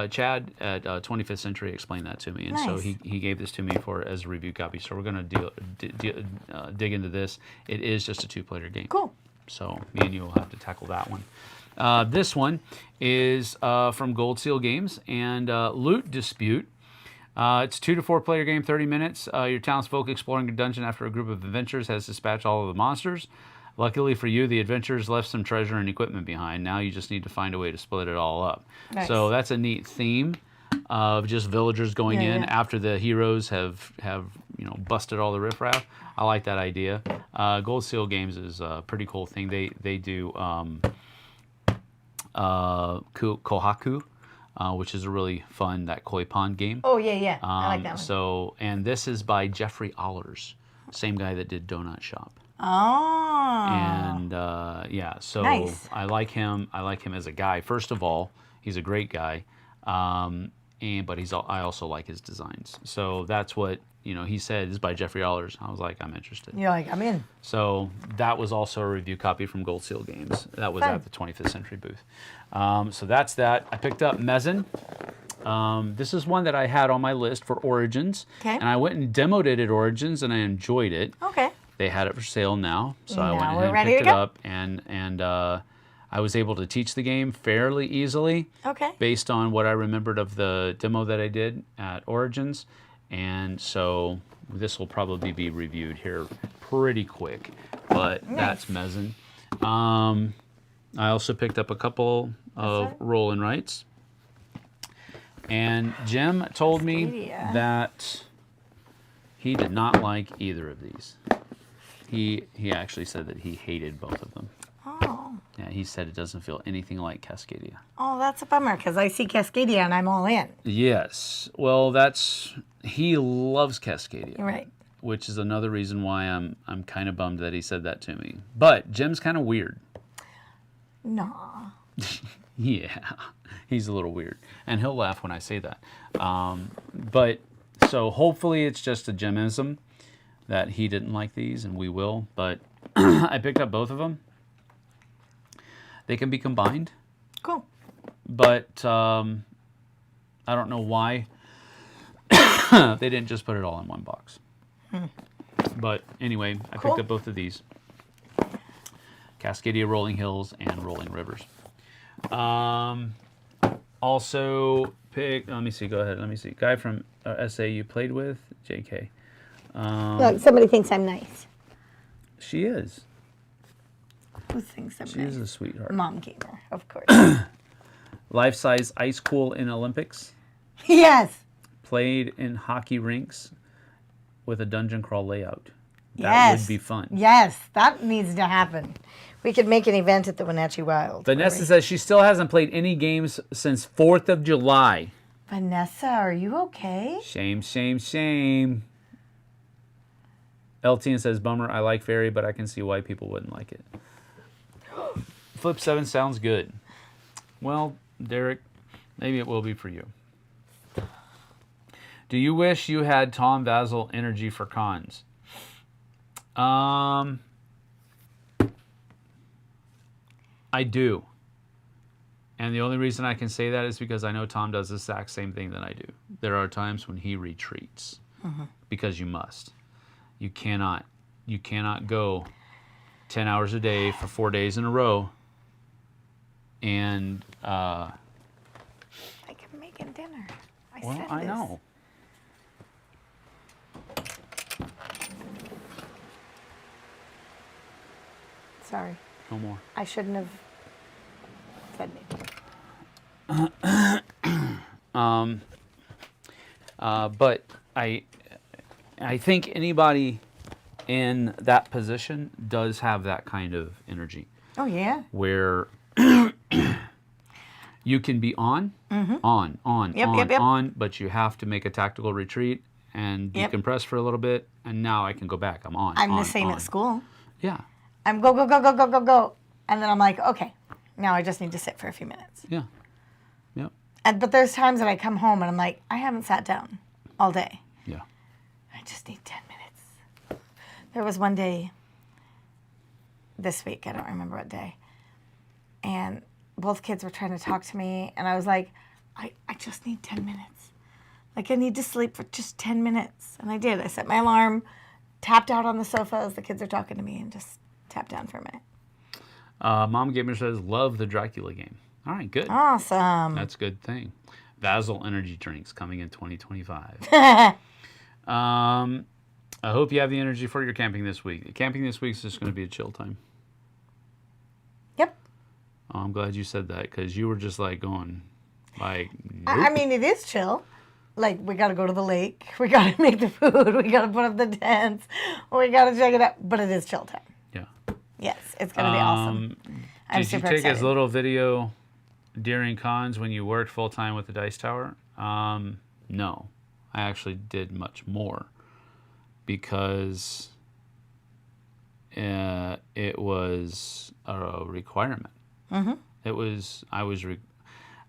Chad at 25th Century explained that to me. And so he gave this to me as a review copy. So we're going to dig into this. It is just a 2-player game. Cool. So me and you will have to tackle that one. This one is from Gold Seal Games and Loot Dispute. It's a 2 to 4 player game, 30 minutes. Your townsfolk exploring a dungeon after a group of adventurers has dispatched all of the monsters. Luckily for you, the adventurers left some treasure and equipment behind. Now you just need to find a way to split it all up. Nice. So that's a neat theme of just villagers going in after the heroes have busted all the riffraff. I like that idea. Gold Seal Games is a pretty cool thing. They do Kohaku, which is a really fun, that koi pond game. Oh, yeah. I like that one. So, and this is by Jeffrey Allers, same guy that did Donut Shop. Oh. And so nice. I like him. I like him as a guy. First of all, he's a great guy. But I also like his designs. So that's what, he said, this is by Jeffrey Allers. I was like, I'm interested. You're like, I'm in. So that was also a review copy from Gold Seal Games. That was at the 25th Century booth. So that's that. I picked up Mezzan. This is one that I had on my list for Origins. Okay. And I went and demoed it at Origins, and I enjoyed it. Okay. They had it for sale now. So I went ahead and picked it up. And I was able to teach the game fairly easily. Okay. Based on what I remembered of the demo that I did at Origins. And so this will probably be reviewed here pretty quick, but that's Mezzan. I also picked up a couple of roll and writes. And Jim told me that he did not like either of these. He actually said that he hated both of them. Oh. Yeah, he said it doesn't feel anything like Cascadia. Oh, that's a bummer, because I see Cascadia and I'm all in. Yes. Well, he loves Cascadia. Right. Which is another reason why I'm kind of bummed that he said that to me. But Jim's kind of weird. Nah. Yeah, he's a little weird. And he'll laugh when I say that. But so hopefully it's just a Jimism that he didn't like these, and we will. But I picked up both of them. They can be combined. Cool. But I don't know why they didn't just put it all in one box. But anyway, I picked up both of these. Cascadia Rolling Hills and Rolling Rivers. Also picked, let me see, go ahead, let me see. Guy from SA you played with, JK. Look, somebody thinks I'm nice. She is. Who thinks I'm nice? She is a sweetheart. Mom gamer, of course. Life-size ice cool in Olympics. Yes. Played in hockey rinks with a dungeon crawl layout. That would be fun. Yes, that needs to happen. We could make an event at the Wenatchee Wild. Vanessa says she still hasn't played any games since 4th of July. Vanessa, are you okay? Shame, shame, shame. LTN says, bummer, I like Fairy, but I can see why people wouldn't like it. Flip 7 sounds good. Well, Derek, maybe it will be for you. Do you wish you had Tom Vasil energy for cons? I do. And the only reason I can say that is because I know Tom does the exact same thing that I do. There are times when he retreats because you must. You cannot go 10 hours a day for 4 days in a row and I can make it dinner. I know. Sorry. No more. I shouldn't have fed me. But I think anybody in that position does have that kind of energy Oh, yeah. where you can be on, Yep, but you have to make a tactical retreat and Yep. decompress for a little bit, and now I can go back. I'm on. I'm on, the same on. at school. Yeah, I'm go, go, go, go, go, go, go. And then I'm like, okay, now I just need to sit for a few minutes. yeah, yeah, But there's times that I come home and I'm like, I haven't sat down all day. yeah. I just need 10 minutes. There was one day this week, I don't remember what day, and both kids were trying to talk to me, and I was like, I just need 10 minutes. Like, I need to sleep for just 10 minutes. And I did. I set my alarm, tapped out on the sofa as the kids are talking to me, and just tapped down for a minute. Mom Gamer says, love the Dracula game. All right, good. Awesome. That's a good thing. Vasil energy drinks coming in 2025. I hope you have the energy for your camping this week. Camping this week is just going to be a chill time. Yep. Oh, I'm glad you said that because you were just like going, like, nope. I mean, it is chill. Like, we got to go to the lake. We got to make the food. We got to put up the tents. We got to check it out. But it is chill time. Yeah. Yes, it's going to be awesome. I'm Did you super take excited. his little video during cons when you worked full time with the Dice Tower? No, I actually did much more because it was a requirement. Mm-hmm.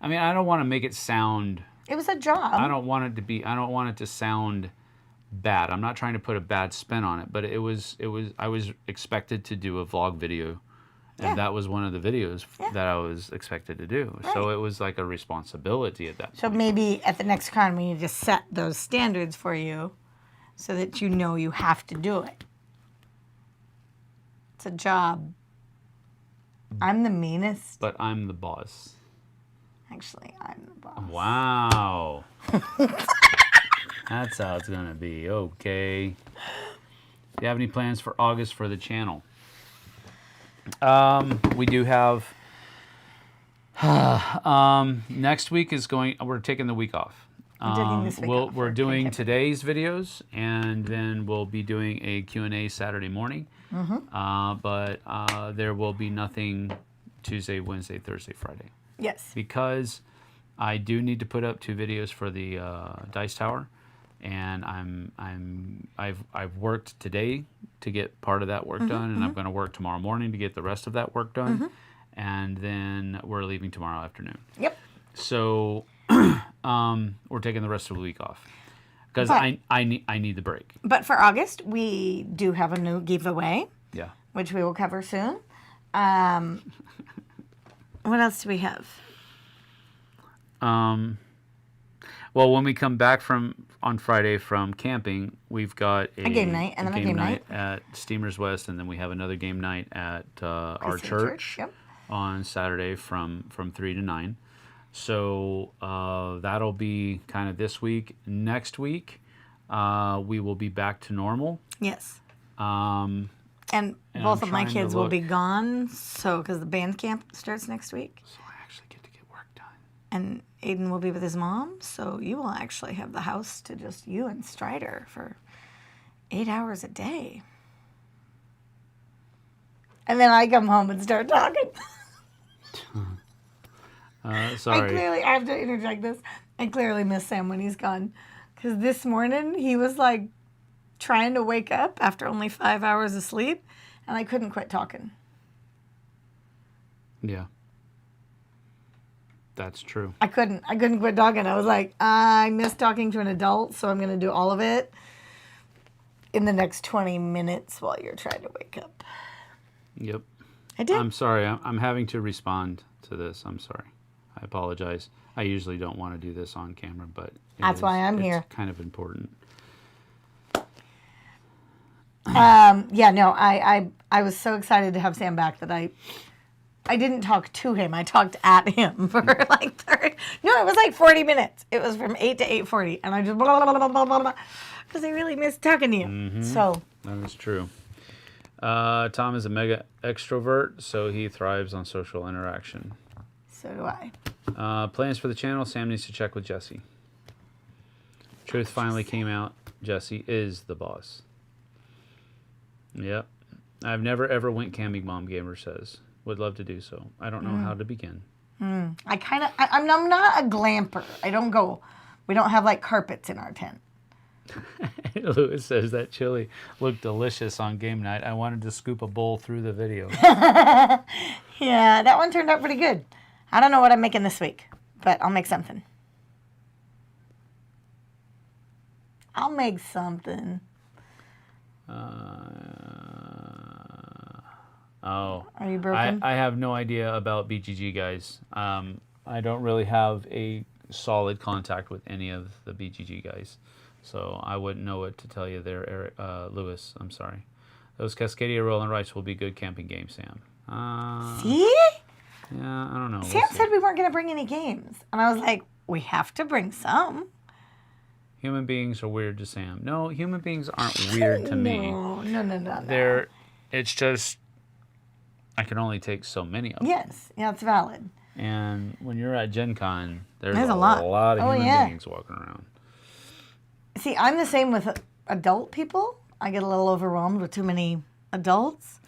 I mean, I don't want to make it sound. It was a job. I don't want it to sound bad. I'm not trying to put a bad spin on it, but I was expected to do a vlog video. And Yeah. that was one of the videos Yeah. that I was expected to do. Right. So it was like a responsibility at that So point. maybe at the next con, we need to set those standards for you so that you know you have to do it. It's a job. I'm the meanest. But I'm the boss. Actually, I'm the boss. Wow. That's how it's going to be. Okay. Do you have any plans for August for the channel? We do have... next week is going... We're taking the week off. I'm taking this week off We're for doing camping. today's videos, and then we'll be doing a Q&A Saturday morning. But there will be nothing Tuesday, Wednesday, Thursday, Friday. Yes. Because I do need to put up 2 videos for the Dice Tower, and I've worked today to get part of that work done, and I'm going to work tomorrow morning to get the rest of that work done, and then we're leaving tomorrow afternoon. Yep. So we're taking the rest of the week off because But- I need the break. But for August, we do have a new giveaway, Yeah. which we will cover soon. What else do we have? Well, when we come back on Friday from camping, we've got A game night, and then a game night. at Steamers West, and then we have another game night at our Christian church Yep. on Saturday from 3 to 9. So that'll be kind of this week. Next week, we will be back to normal. Yes. Um, And And both I'm of my trying to kids will look. be gone, so because the band camp starts next week, so I actually get to get work done. and Aiden will be with his mom, so you will actually have the house to just you and Strider for 8 hours a day. And then I come home and start talking. Sorry. I have to interject this. I clearly miss Sam when he's gone, because this morning he was like trying to wake up after only 5 hours of sleep, and I couldn't quit talking. Yeah. That's true. I couldn't quit talking. I was like, I miss talking to an adult, so I'm going to do all of it in the next 20 minutes while you're trying to wake up. Yep. I did. I'm sorry. I'm having to respond to this. I'm sorry. I apologize. I usually don't want to do this on camera, but That's why I'm here. It's kind of important. Yeah, no, I was so excited to have Sam back that I didn't talk to him. I talked at him for like 30. No, it was like 40 minutes. It was from 8 to 8:40, and I just because I really missed talking to you. So That is true. Tom is a mega extrovert, so he thrives on social interaction. So do I. Plans for the channel. Sam needs to check with Jessie. Truth finally came out. Jessie is the boss. Yep. I've never ever went camping, Mom Gamer says. Would love to do so. I don't know how to begin. I'm not a glamper. I don't go. We don't have like carpets in our tent. Lewis says that chili looked delicious on game night. I wanted to scoop a bowl through the video. Yeah, that one turned out pretty good. I don't know what I'm making this week, but I'll make something. I'll make something. Oh. Are you broken? I have no idea about BGG, guys. I don't really have a solid contact with any of the BGG guys. So I wouldn't know what to tell you there, Eric, Lewis. I'm sorry. Those Cascadia Roll and Rice will be good camping games, Sam. See? Yeah, I don't know. Sam said we weren't going to bring any games. And I was like, we have to bring some. Human beings are weird to Sam. No, human beings aren't weird to me. No. It's just, I can only take so many of them. Yes, yeah, it's valid. And when you're at GenCon, there's a lot of human beings walking around. See, I'm the same with adult people. I get a little overwhelmed with too many adults.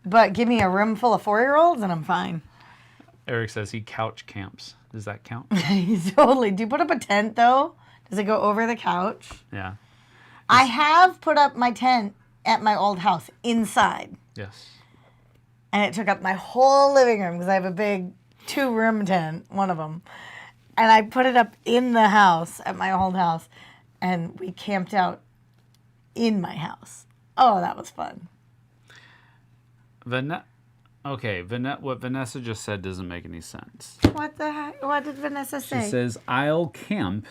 But give me a room full of 4-year-olds and I'm fine. Eric says he couch camps. Does that count? Totally. Do you put up a tent, though? Does it go over the couch? Yeah. I have put up my tent at my old house inside. Yes. And it took up my whole living room because I have a big 2-room tent, one of them. And I put it up in the house, at my old house. And we camped out in my house. Oh, that was fun. What Vanessa just said doesn't make any sense. What the heck? What did Vanessa say? She says, I'll camp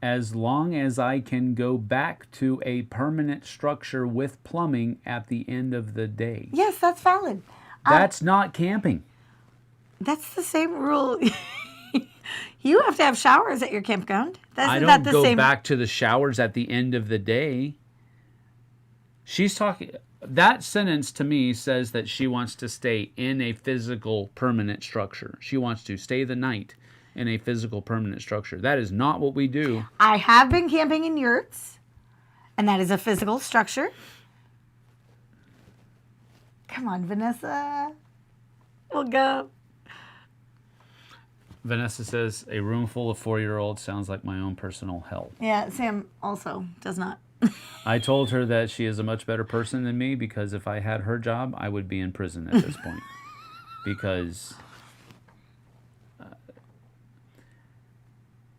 as long as I can go back to a permanent structure with plumbing at the end of the day. Yes, that's valid. That's not camping. That's the same rule. You have to have showers at your campground. I don't go back to the showers at the end of the day. She's talking... That sentence to me says that she wants to stay in a physical permanent structure. She wants to stay the night in a physical permanent structure. That is not what we do. I have been camping in yurts, and that is a physical structure. Come on, Vanessa. We'll go. Vanessa says, a room full of 4-year-olds sounds like my own personal hell. Yeah, Sam also does not. I told her that she is a much better person than me because if I had her job, I would be in prison at this point. Because...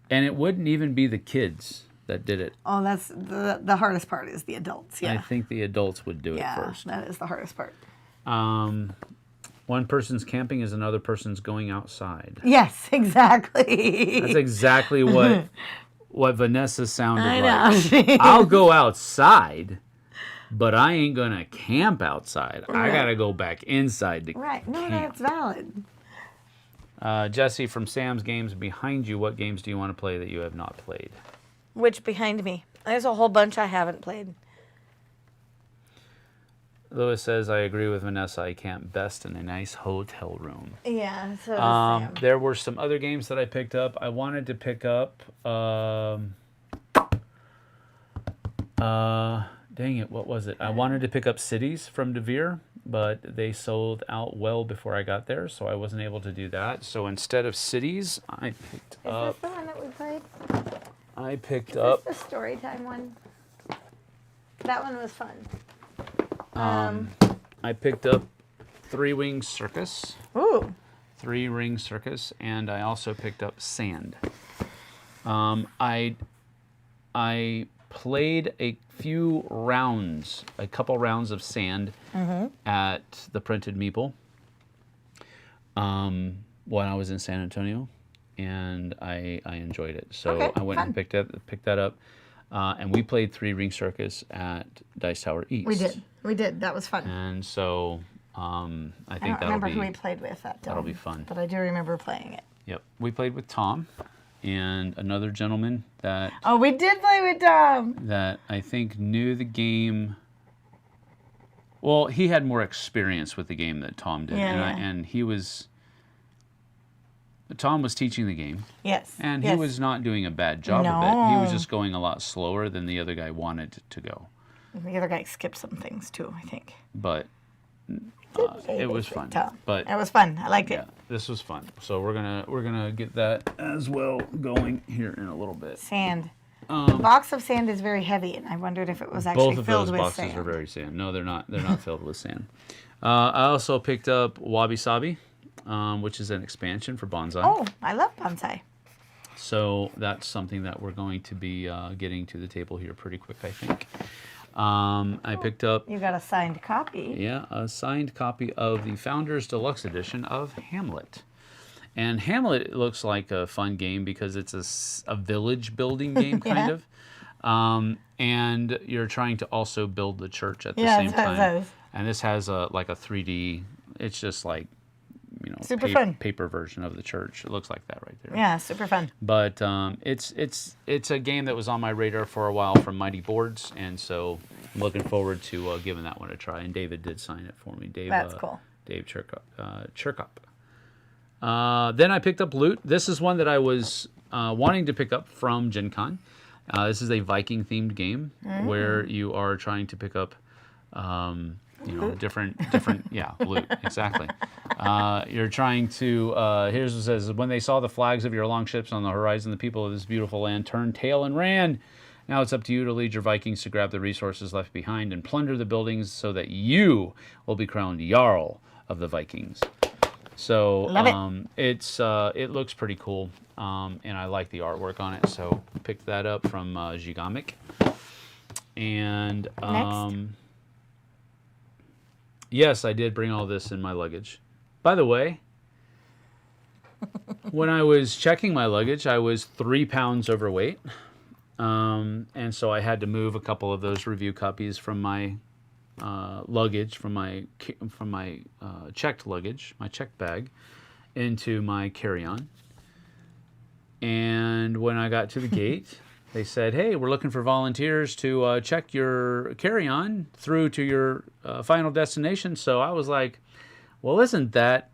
and it wouldn't even be the kids that did it. Oh, that's the hardest part is the adults, yeah. I think the adults would do it first. Yeah, that is the hardest part. One person's camping is another person's going outside. Yes, exactly. That's exactly what Vanessa sounded like. I'll go outside, but I ain't going to camp outside. Right. I got to go back inside to camp. No, that's valid. Jessie from Sam's Games behind you, what games do you want to play that you have not played? Which behind me? There's a whole bunch I haven't played. Lewis says, I agree with Vanessa. I camp best in a nice hotel room. Yeah, so does Sam. There were some other games that I picked up. I wanted to pick up... dang it, what was it? I wanted to pick up Cities from DeVere, but they sold out well before I got there, so I wasn't able to do that. So instead of Cities, I picked up... Is this the one that we played? I picked up... Is this the Storytime one? That one was fun. I picked up Three Ring Circus. Ooh. Three Ring Circus, and I also picked up Sand. I played a couple rounds of Sand at the Printed Meeple when I was in San Antonio, and I enjoyed it. So I went and picked that up. And we played Three Ring Circus at Dice Tower East. We did. That was fun. And so I think I don't remember who we played with that time. That'll be fun. But I do remember playing it. Yep. We played with Tom and another gentleman that... Oh, we did play with Tom! That I think knew the game Well, he had more experience with the game than Tom did, Yeah, and Tom was teaching the game. Yes. And he yes. was not doing a bad job of it. He was No. just going a lot slower than the other guy wanted to go. The other guy skipped some things too, I think. But it was fun. But it was fun. I liked yeah, it. this was fun. So we're gonna get that as well going here in a little bit. Sand. The box of sand is very heavy, and I wondered if it was actually Both of filled those with boxes sand. are very sand. No, they're not. They're not filled with sand. I also picked up Wabi Sabi, which is an expansion for Bonsai. Oh, I love bonsai. So that's something that we're going to be getting to the table here pretty quick, I think. I picked up, You got a signed copy. yeah, a signed copy of the Founders Deluxe Edition of Hamlet. And Hamlet looks like a fun game because it's a village building game, kind of. And you're trying to also build the church at the same time. And this has like a 3D, it's just like, Super fun. paper version of the church. It looks like that right there. Yeah, super fun. But it's a game that was on my radar for a while from Mighty Boards, and so I'm looking forward to giving that one a try. And David did sign it for me. Dave, That's cool. Dave Chirkup. Then I picked up Loot. This is one that I was wanting to pick up from GenCon. This is a Viking themed game where you are trying to pick up different yeah, loot, exactly. You're trying to here's what it says: when they saw the flags of your longships on the horizon, the people of this beautiful land turned tail and ran. Now it's up to you to lead your Vikings to grab the resources left behind and plunder the buildings so that you will be crowned Jarl of the Vikings. So it looks pretty cool, and I like the artwork on it, so picked that up from Gigamic. And Next. yes, I did bring all this in my luggage. By the way, when I was checking my luggage, I was 3 pounds overweight. And so I had to move a couple of those review copies from my luggage, from my checked luggage, my checked bag, into my carry-on. And when I got to the gate, they said, "Hey, we're looking for volunteers to check your carry-on through to your final destination." So I was like, well, isn't that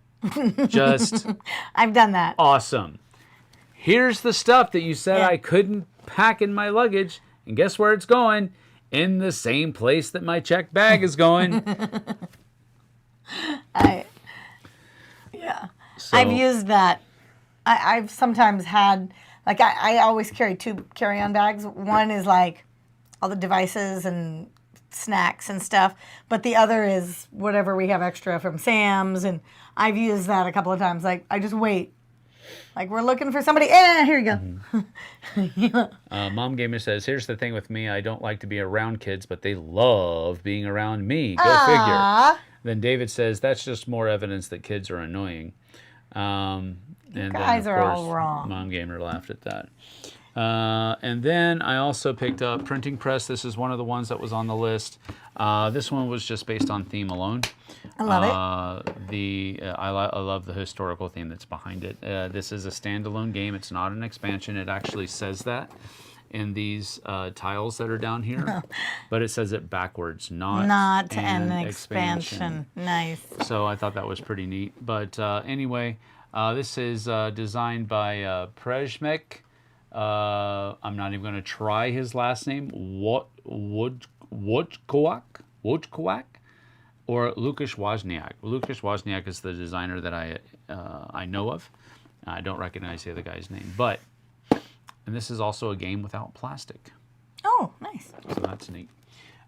just I've done that. awesome? Here's the stuff that you said Yeah. I couldn't pack in my luggage, and guess where it's going? In the same place that my checked bag is going. So, I've used that. I've sometimes had, like, I always carry 2 carry-on bags. One is like all the devices and snacks and stuff, but the other is whatever we have extra from Sam's, and I've used that a couple of times. Like, I just wait. Like, we're looking for somebody. Here you go. Mom Gamer says, "Here's the thing with me. I don't like to be around kids, but they love being around me. Go figure." Then David says, "That's just more evidence that kids are annoying." And guys then, of are course, all wrong. Mom Gamer laughed at that. And then I also picked up Printing Press. This is one of the ones that was on the list. This one was just based on theme alone. I love it. I love the historical theme that's behind it. This is a standalone game. It's not an expansion. It actually says that in these tiles that are down here, but it says it backwards, not an expansion. Nice. So I thought that was pretty neat. But anyway, this is designed by Prejmek. I'm not even going to try his last name. Wojkołak or Lukasz Wozniak. Lukasz Wozniak is the designer that I know of. I don't recognize the other guy's name, and this is also a game without plastic. Oh, nice. So that's neat.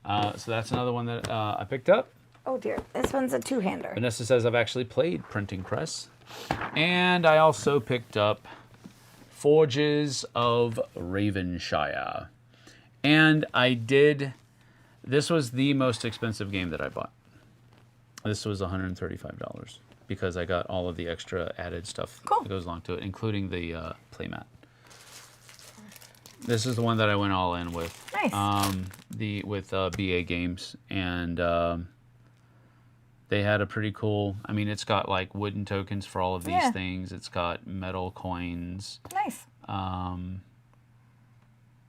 So that's another one that I picked up. Oh dear, this one's a 2-hander. Vanessa says I've actually played Printing Press, and I also picked up Forges of Ravenshire. And this was the most expensive game that I bought. This was $135 because I got all of the extra added stuff that goes along to it, including the playmat. This is the one that I went all in with. Nice. With BA Games, and they had a pretty cool. I mean, it's got like wooden tokens for all of these things. It's got metal coins. Nice.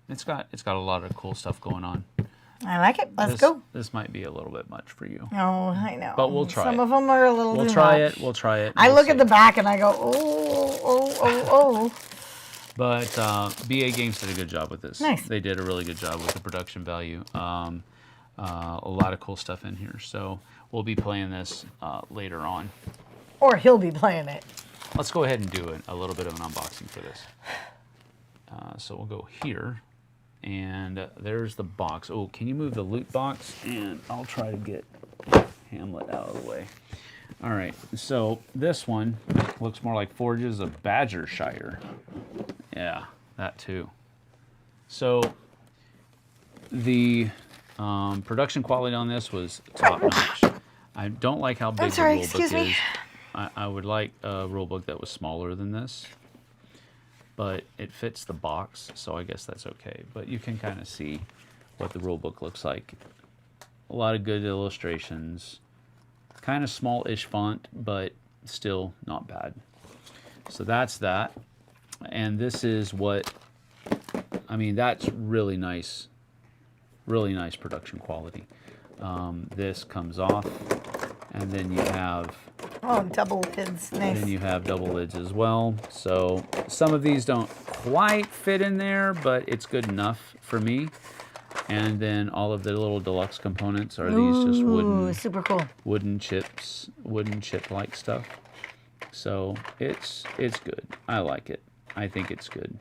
It's got a lot of cool stuff going on. I like it. Let's go. This might be a little bit much for you. Oh, I know. But we'll try Some it. of them are a little We'll too try much. it. We'll try it. I We'll look at see. the back and I go, oh. But BA Games did a good job with this. Nice. They did a really good job with the production value. A lot of cool stuff in here. So we'll be playing this later on. Or he'll be playing it. Let's go ahead and do a little bit of an unboxing for this. So we'll go here. And there's the box. Oh, can you move the loot box? And I'll try to get Hamlet out of the way. All right, so this one looks more like Forges of Badgershire. Yeah, that too. So the production quality on this was top notch. I don't like how big the rulebook is. I would like a rulebook that was smaller than this. But it fits the box, so I guess that's okay. But you can kind of see what the rulebook looks like. A lot of good illustrations. Kind of small-ish font, but still not bad. So that's that. And this is what, I mean, that's really nice production quality. This comes off, and then you have... Oh, double lids. Nice. And you have double lids as well. So some of these don't quite fit in there, but it's good enough for me. And then all of the little deluxe components are these just wooden, super cool. Wooden chips, wooden chip-like stuff. So it's good. I like it. I think it's good.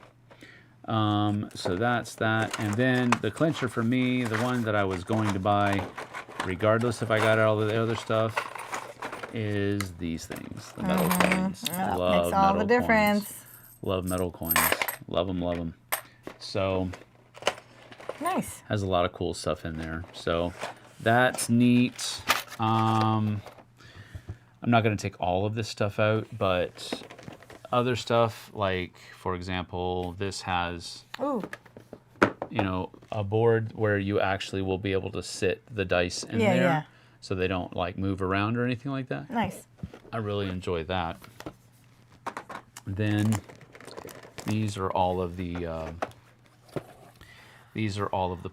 So that's that. And then the clincher for me, the one that I was going to buy, regardless if I got all of the other stuff, is these things, the metal coins. That Love makes all the metal difference. coins. Love metal coins. Love them, love them. So Nice. has a lot of cool stuff in there. So that's neat. I'm not going to take all of this stuff out, but other stuff, like, for example, this has, you know, a board where you actually will be able to sit the dice in there. Yeah. So they don't like move around or anything like that. Nice. I really enjoy that. Then these are all of the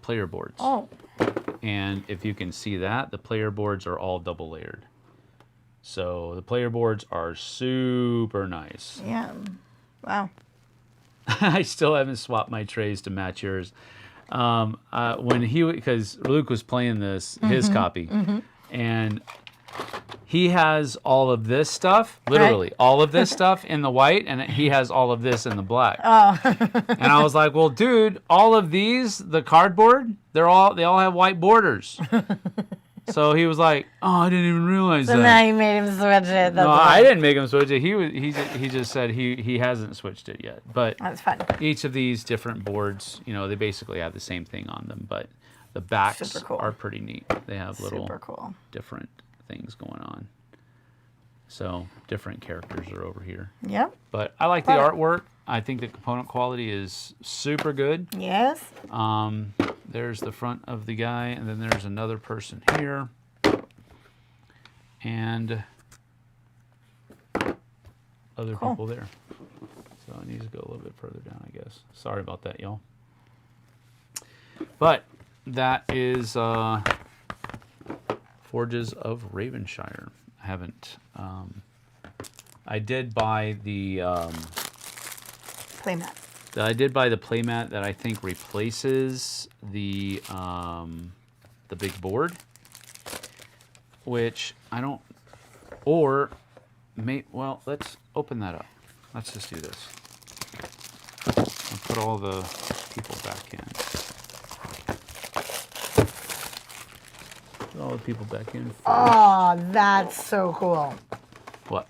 player boards. Oh. And if you can see that, the player boards are all double layered. So the player boards are super nice. Yeah. Wow. I still haven't swapped my trays to match yours. Because Luke was playing this, his copy, and he has all of this stuff, literally all of this stuff in the white, and he has all of this in the black. Oh. And I was like, well, dude, all of these, the cardboard, they all have white borders. So he was like, oh, I didn't even realize that. So now you made him switch it. No, I didn't make him switch it. He just said he hasn't switched it yet. But that's fun. Each of these different boards, you know, they basically have the same thing on them, but the backs are pretty neat. They have little different things going on. So different characters are over here. Yep. But I like the artwork. I think the component quality is super good. Yes. There's the front of the guy, and then there's another person here. And other people there. So I need to go a little bit further down, I guess. Sorry about that, y'all. But that is Forges of Ravenshire. I haven't... I did buy the... playmat. I did buy the playmat that I think replaces the big board, which I don't, or well, let's open that up. Let's just do this. I'll put all the people back in. Put all the people back in first. Oh, that's so cool. What?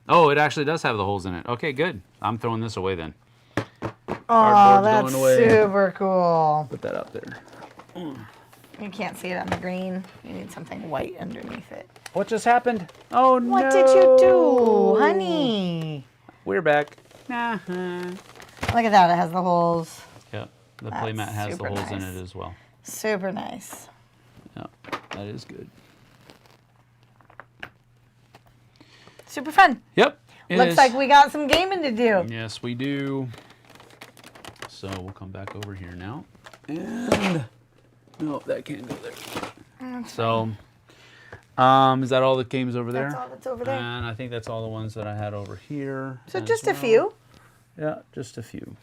Oh, it actually does have the holes in it. Okay, good. I'm throwing this away then. Oh, that's super cool. Put that up there. You can't see it on the green. You need something white underneath it. What just happened? Oh, no. What did you do, honey? We're back. Look at that. It has the holes. Yep. The playmat has the holes in it as well. Super nice. Yep. That is good. Super fun. Yep. Looks like we got some gaming to do. Yes, we do. So we'll come back over here now. And No, that can't go there. That's So, is that all the games over there? That's all that's over there. And I think that's all the ones that I had over here. So as just a well. few. Yeah, just a few.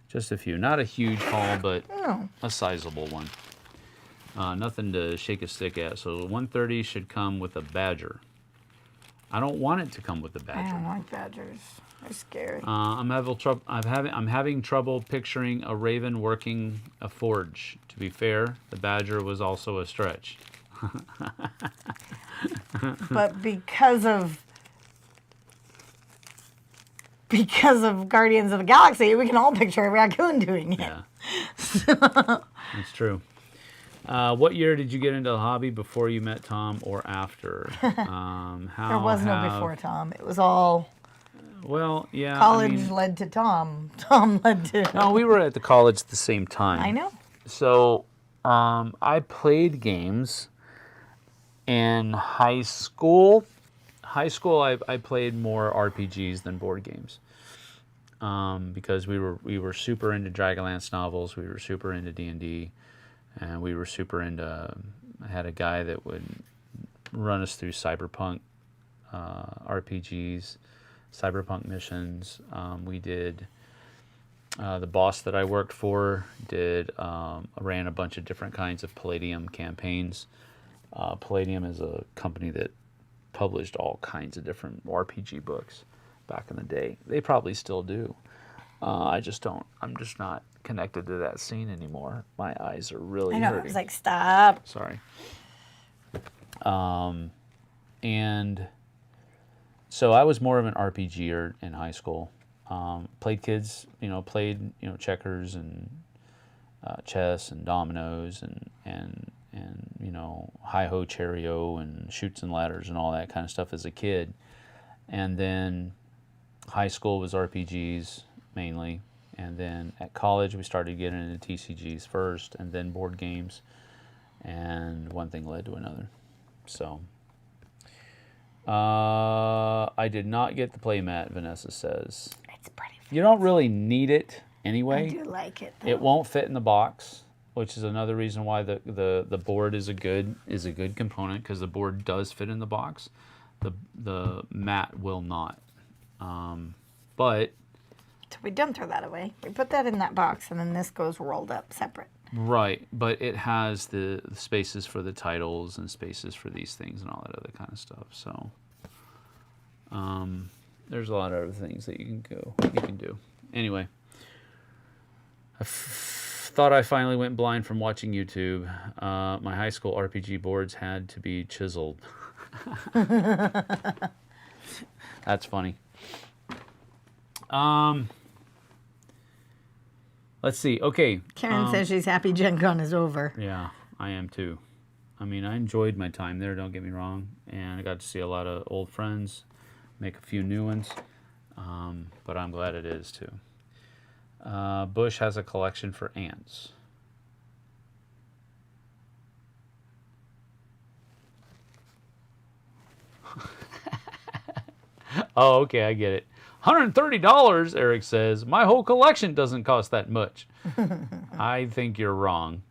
Just a few. Not a huge haul, but a sizable one. Nothing to shake a stick at. So 130 should come with a badger. I don't want it to come with a I badger. don't like badgers. They're scary. I'm having trouble picturing a raven working a forge. To be fair, the badger was also a stretch. But because of Guardians of the Galaxy, we can all picture a raccoon doing it. Yeah, that's true. What year did you get into the hobby? Before you met Tom or after? There was no before Tom. It was all Well, yeah. college led to Tom. Tom led to. No, we were at the college at the same time. I know. So, I played games in high school. High school, I played more RPGs than board games. Because we were super into Dragonlance novels, we were super into D&D, and we were super into. I had a guy that would run us through cyberpunk RPGs, cyberpunk missions. We did. The boss that I worked for ran a bunch of different kinds of Palladium campaigns. Palladium is a company that published all kinds of different RPG books back in the day. They probably still do. I'm just not connected to that scene anymore. My eyes are really I know. hurting. It was like, stop. Sorry. And so I was more of an RPGer in high school. Played checkers and chess and dominoes and hi-ho cherry-o and chutes and ladders and all that kind of stuff as a kid. And then high school was RPGs mainly. And then at college we started getting into TCGs first and then board games. And one thing led to another. So I did not get the playmat, Vanessa says. It's pretty. You don't really need it anyway. I do like it, though. It won't fit in the box, which is another reason why the board is a good component, because the board does fit in the box. The mat will not. But So we don't throw that away. We put that in that box, and then this goes rolled up separate. right, but it has the spaces for the titles and spaces for these things and all that other kind of stuff. So there's a lot of other things that you can do. Anyway, I thought I finally went blind from watching YouTube. My high school RPG boards had to be chiseled. That's funny. Let's see. Okay. Karen says she's happy GenCon is over. Yeah, I am too. I mean, I enjoyed my time there, don't get me wrong. And I got to see a lot of old friends, make a few new ones. But I'm glad it is too. Bush has a collection for ants. Oh, okay, I get it. $130, Eric says. My whole collection doesn't cost that much. I think you're wrong.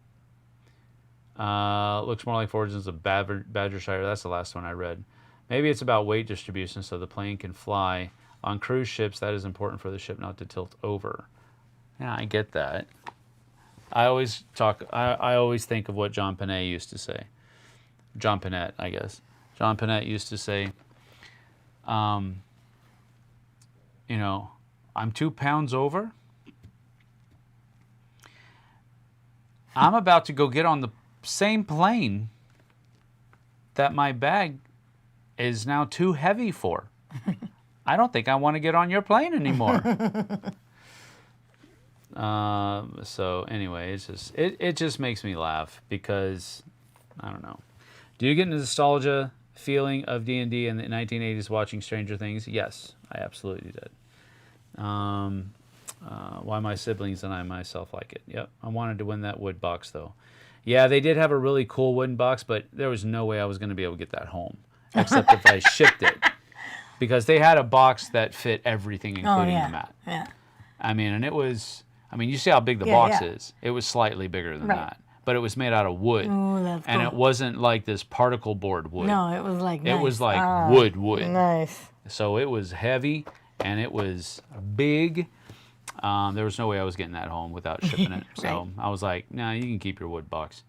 Looks more like Fortunes of Badgershire. That's the last one I read. Maybe it's about weight distribution so the plane can fly. On cruise ships, that is important for the ship not to tilt over. Yeah, I get that. I always think of what John Panette used to say. John Panette, I guess. John Panette used to say, I'm 2 pounds over. I'm about to go get on the same plane that my bag is now too heavy for. I don't think I want to get on your plane anymore. So anyway, it just makes me laugh because, I don't know. Do you get a nostalgia feeling of D&D in the 1980s watching Stranger Things? Yes, I absolutely did. Why my siblings and I myself like it. Yep, I wanted to win that wood box though. Yeah, they did have a really cool wooden box, but there was no way I was going to be able to get that home, except if I shipped it, because they had a box that fit everything, including the mat. Yeah. I mean, and it was. I mean, you see how big the box is. It was slightly bigger than that, but it was made out of wood. Oh, that's And cool. it wasn't like this particle board wood. No, it was like It nice. was like Ah, wood. Nice. So it was heavy and it was big. There was no way I was getting that home without shipping it. So I was like, nah, you can keep your wood box.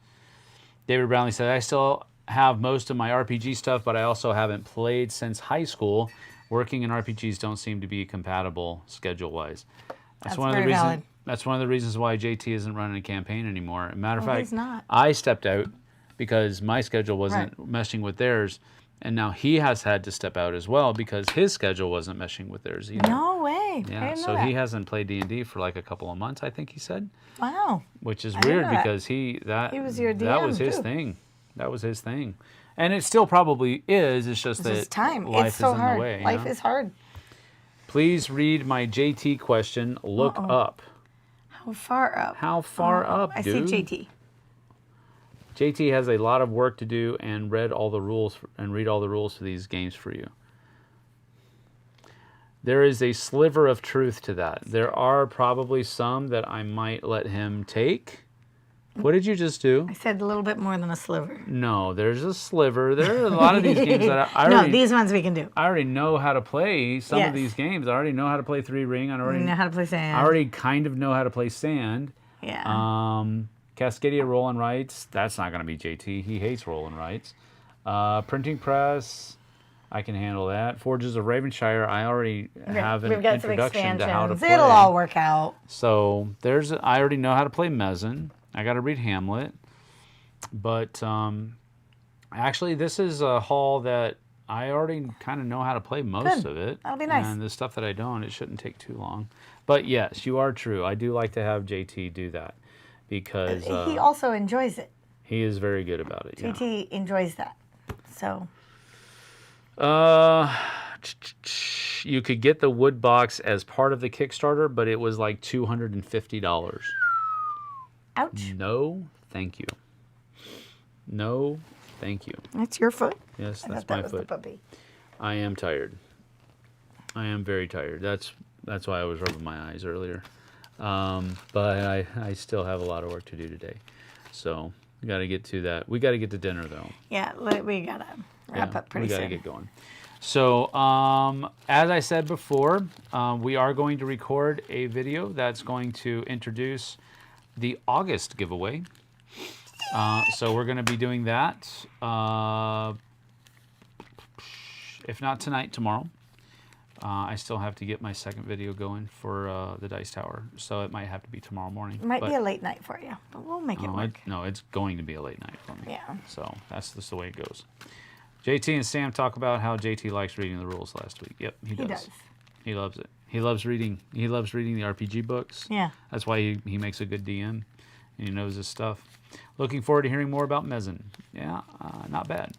David Brownlee said, I still have most of my RPG stuff, but I also haven't played since high school. Working in RPGs don't seem to be compatible schedule-wise. That's one of the very reasons. valid. That's one of the reasons why JT isn't running a campaign anymore. Matter of fact, he's not. I stepped out because my schedule wasn't meshing with theirs, and now he has had to step out as well because his schedule wasn't meshing with theirs either. No way. I Yeah, didn't know so that. he hasn't played D&D for like a couple of months, I think he said, Wow. which is didn't weird know that. because he was your that DM was his too. thing. That was his thing. And it still probably is. It's just It's that just time. life It's so is in hard. the way. you Life know? is hard. Please read my JT question. Look up. How far up? How far up, I dude? see JT. JT has a lot of work to do and read all the rules for these games for you. There is a sliver of truth to that. There are probably some that I might let him take. What did you just do? I said a little bit more than a sliver. No, there's a sliver. There are a lot of these games that I No, already, these ones we can do. I already know how to play some of Yes. these games. I already know how to play Three Ring. We know how to play sand. I already kind of know how to play Sand. Yeah. Cascadia Roll and Writes, that's not going to be JT. He hates Roll and Writes. Printing Press, I can handle that. Forges of Ravenshire, I already have an We've got some introduction to how to expansions. play. It'll all work out. So I already know how to play Mezen. I got to read Hamlet. But actually, this is a haul that I already kind of know how to play most of it. That'll be nice. And the stuff that I don't, it shouldn't take too long. But yes, you are true. I do like to have JT do that because He also enjoys it. he is very good about it. Yeah. JT enjoys that. So You could get the wood box as part of the Kickstarter, but it was like $250. ouch. No, thank you. No, thank you. That's your foot. Yes, I that's thought that my was foot. the puppy. I am tired. I am very tired. That's why I was rubbing my eyes earlier. But I still have a lot of work to do today. So we got to get to that. We got to get to dinner though. Yeah, we gotta wrap up pretty we got to soon. get going. So as I said before, we are going to record a video that's going to introduce the August giveaway. So we're going to be doing that. If not tonight, tomorrow. I still have to get my second video going for the Dice Tower, so it might have to be tomorrow morning. It might be a late night for you, but we'll make it work. No, it's going to be a late night for me. Yeah. So that's just the way it goes. JT and Sam talk about how JT likes reading the rules last week. Yep, he does. He loves it. He loves reading. He loves reading the RPG books. Yeah. That's why he makes a good DM, and he knows his stuff. Looking forward to hearing more about Mezen. Yeah, not bad.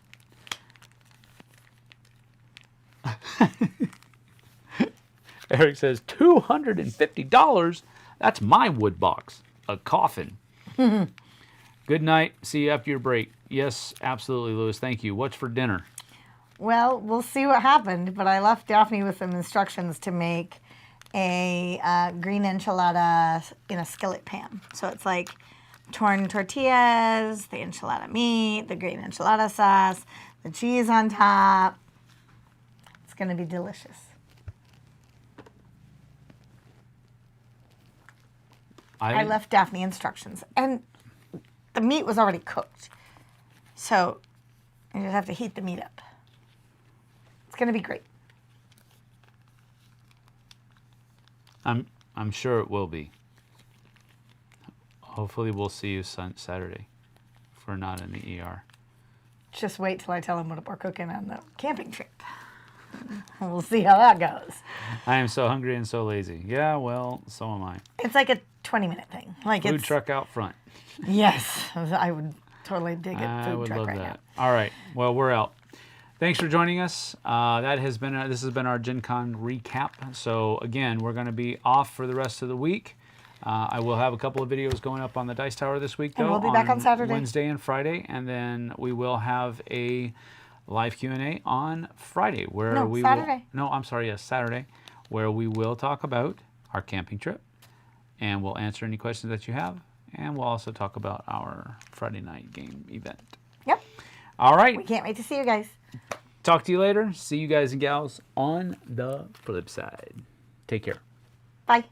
Eric says, $250? That's my wood box. A coffin. Good night. See you after your break. Yes, absolutely, Lewis. Thank you. What's for dinner? Well, we'll see what happened, but I left Daphne with some instructions to make a green enchilada in a skillet pan. So it's like torn tortillas, the enchilada meat, the green enchilada sauce, the cheese on top. It's going to be delicious. I left Daphne instructions, and the meat was already cooked. So you just have to heat the meat up. It's going to be great. I'm sure it will be. Hopefully we'll see you Saturday if we're not in the ER. Just wait till I tell him what we're cooking on the camping trip. We'll see how that goes. I am so hungry and so lazy. Yeah, well, so am I. It's like a 20-minute thing. Like Food it's truck out front. Yes, I would totally dig it. I Food would truck love right that. All right. Well, we're out. Thanks for joining us. This has been our GenCon recap. So again, we're going to be off for the rest of the week. I will have a couple of videos going up on the Dice Tower this week, though. And we'll be back on Saturday. Wednesday and Friday, and then we will have a live Q&A on Friday, where Saturday. Saturday, where we will talk about our camping trip, and we'll answer any questions that you have, And we'll also talk about our Friday night game event. Yep. All right. We can't wait to see you guys. Talk to you later. See you guys and gals on the flip side. Take care. Bye.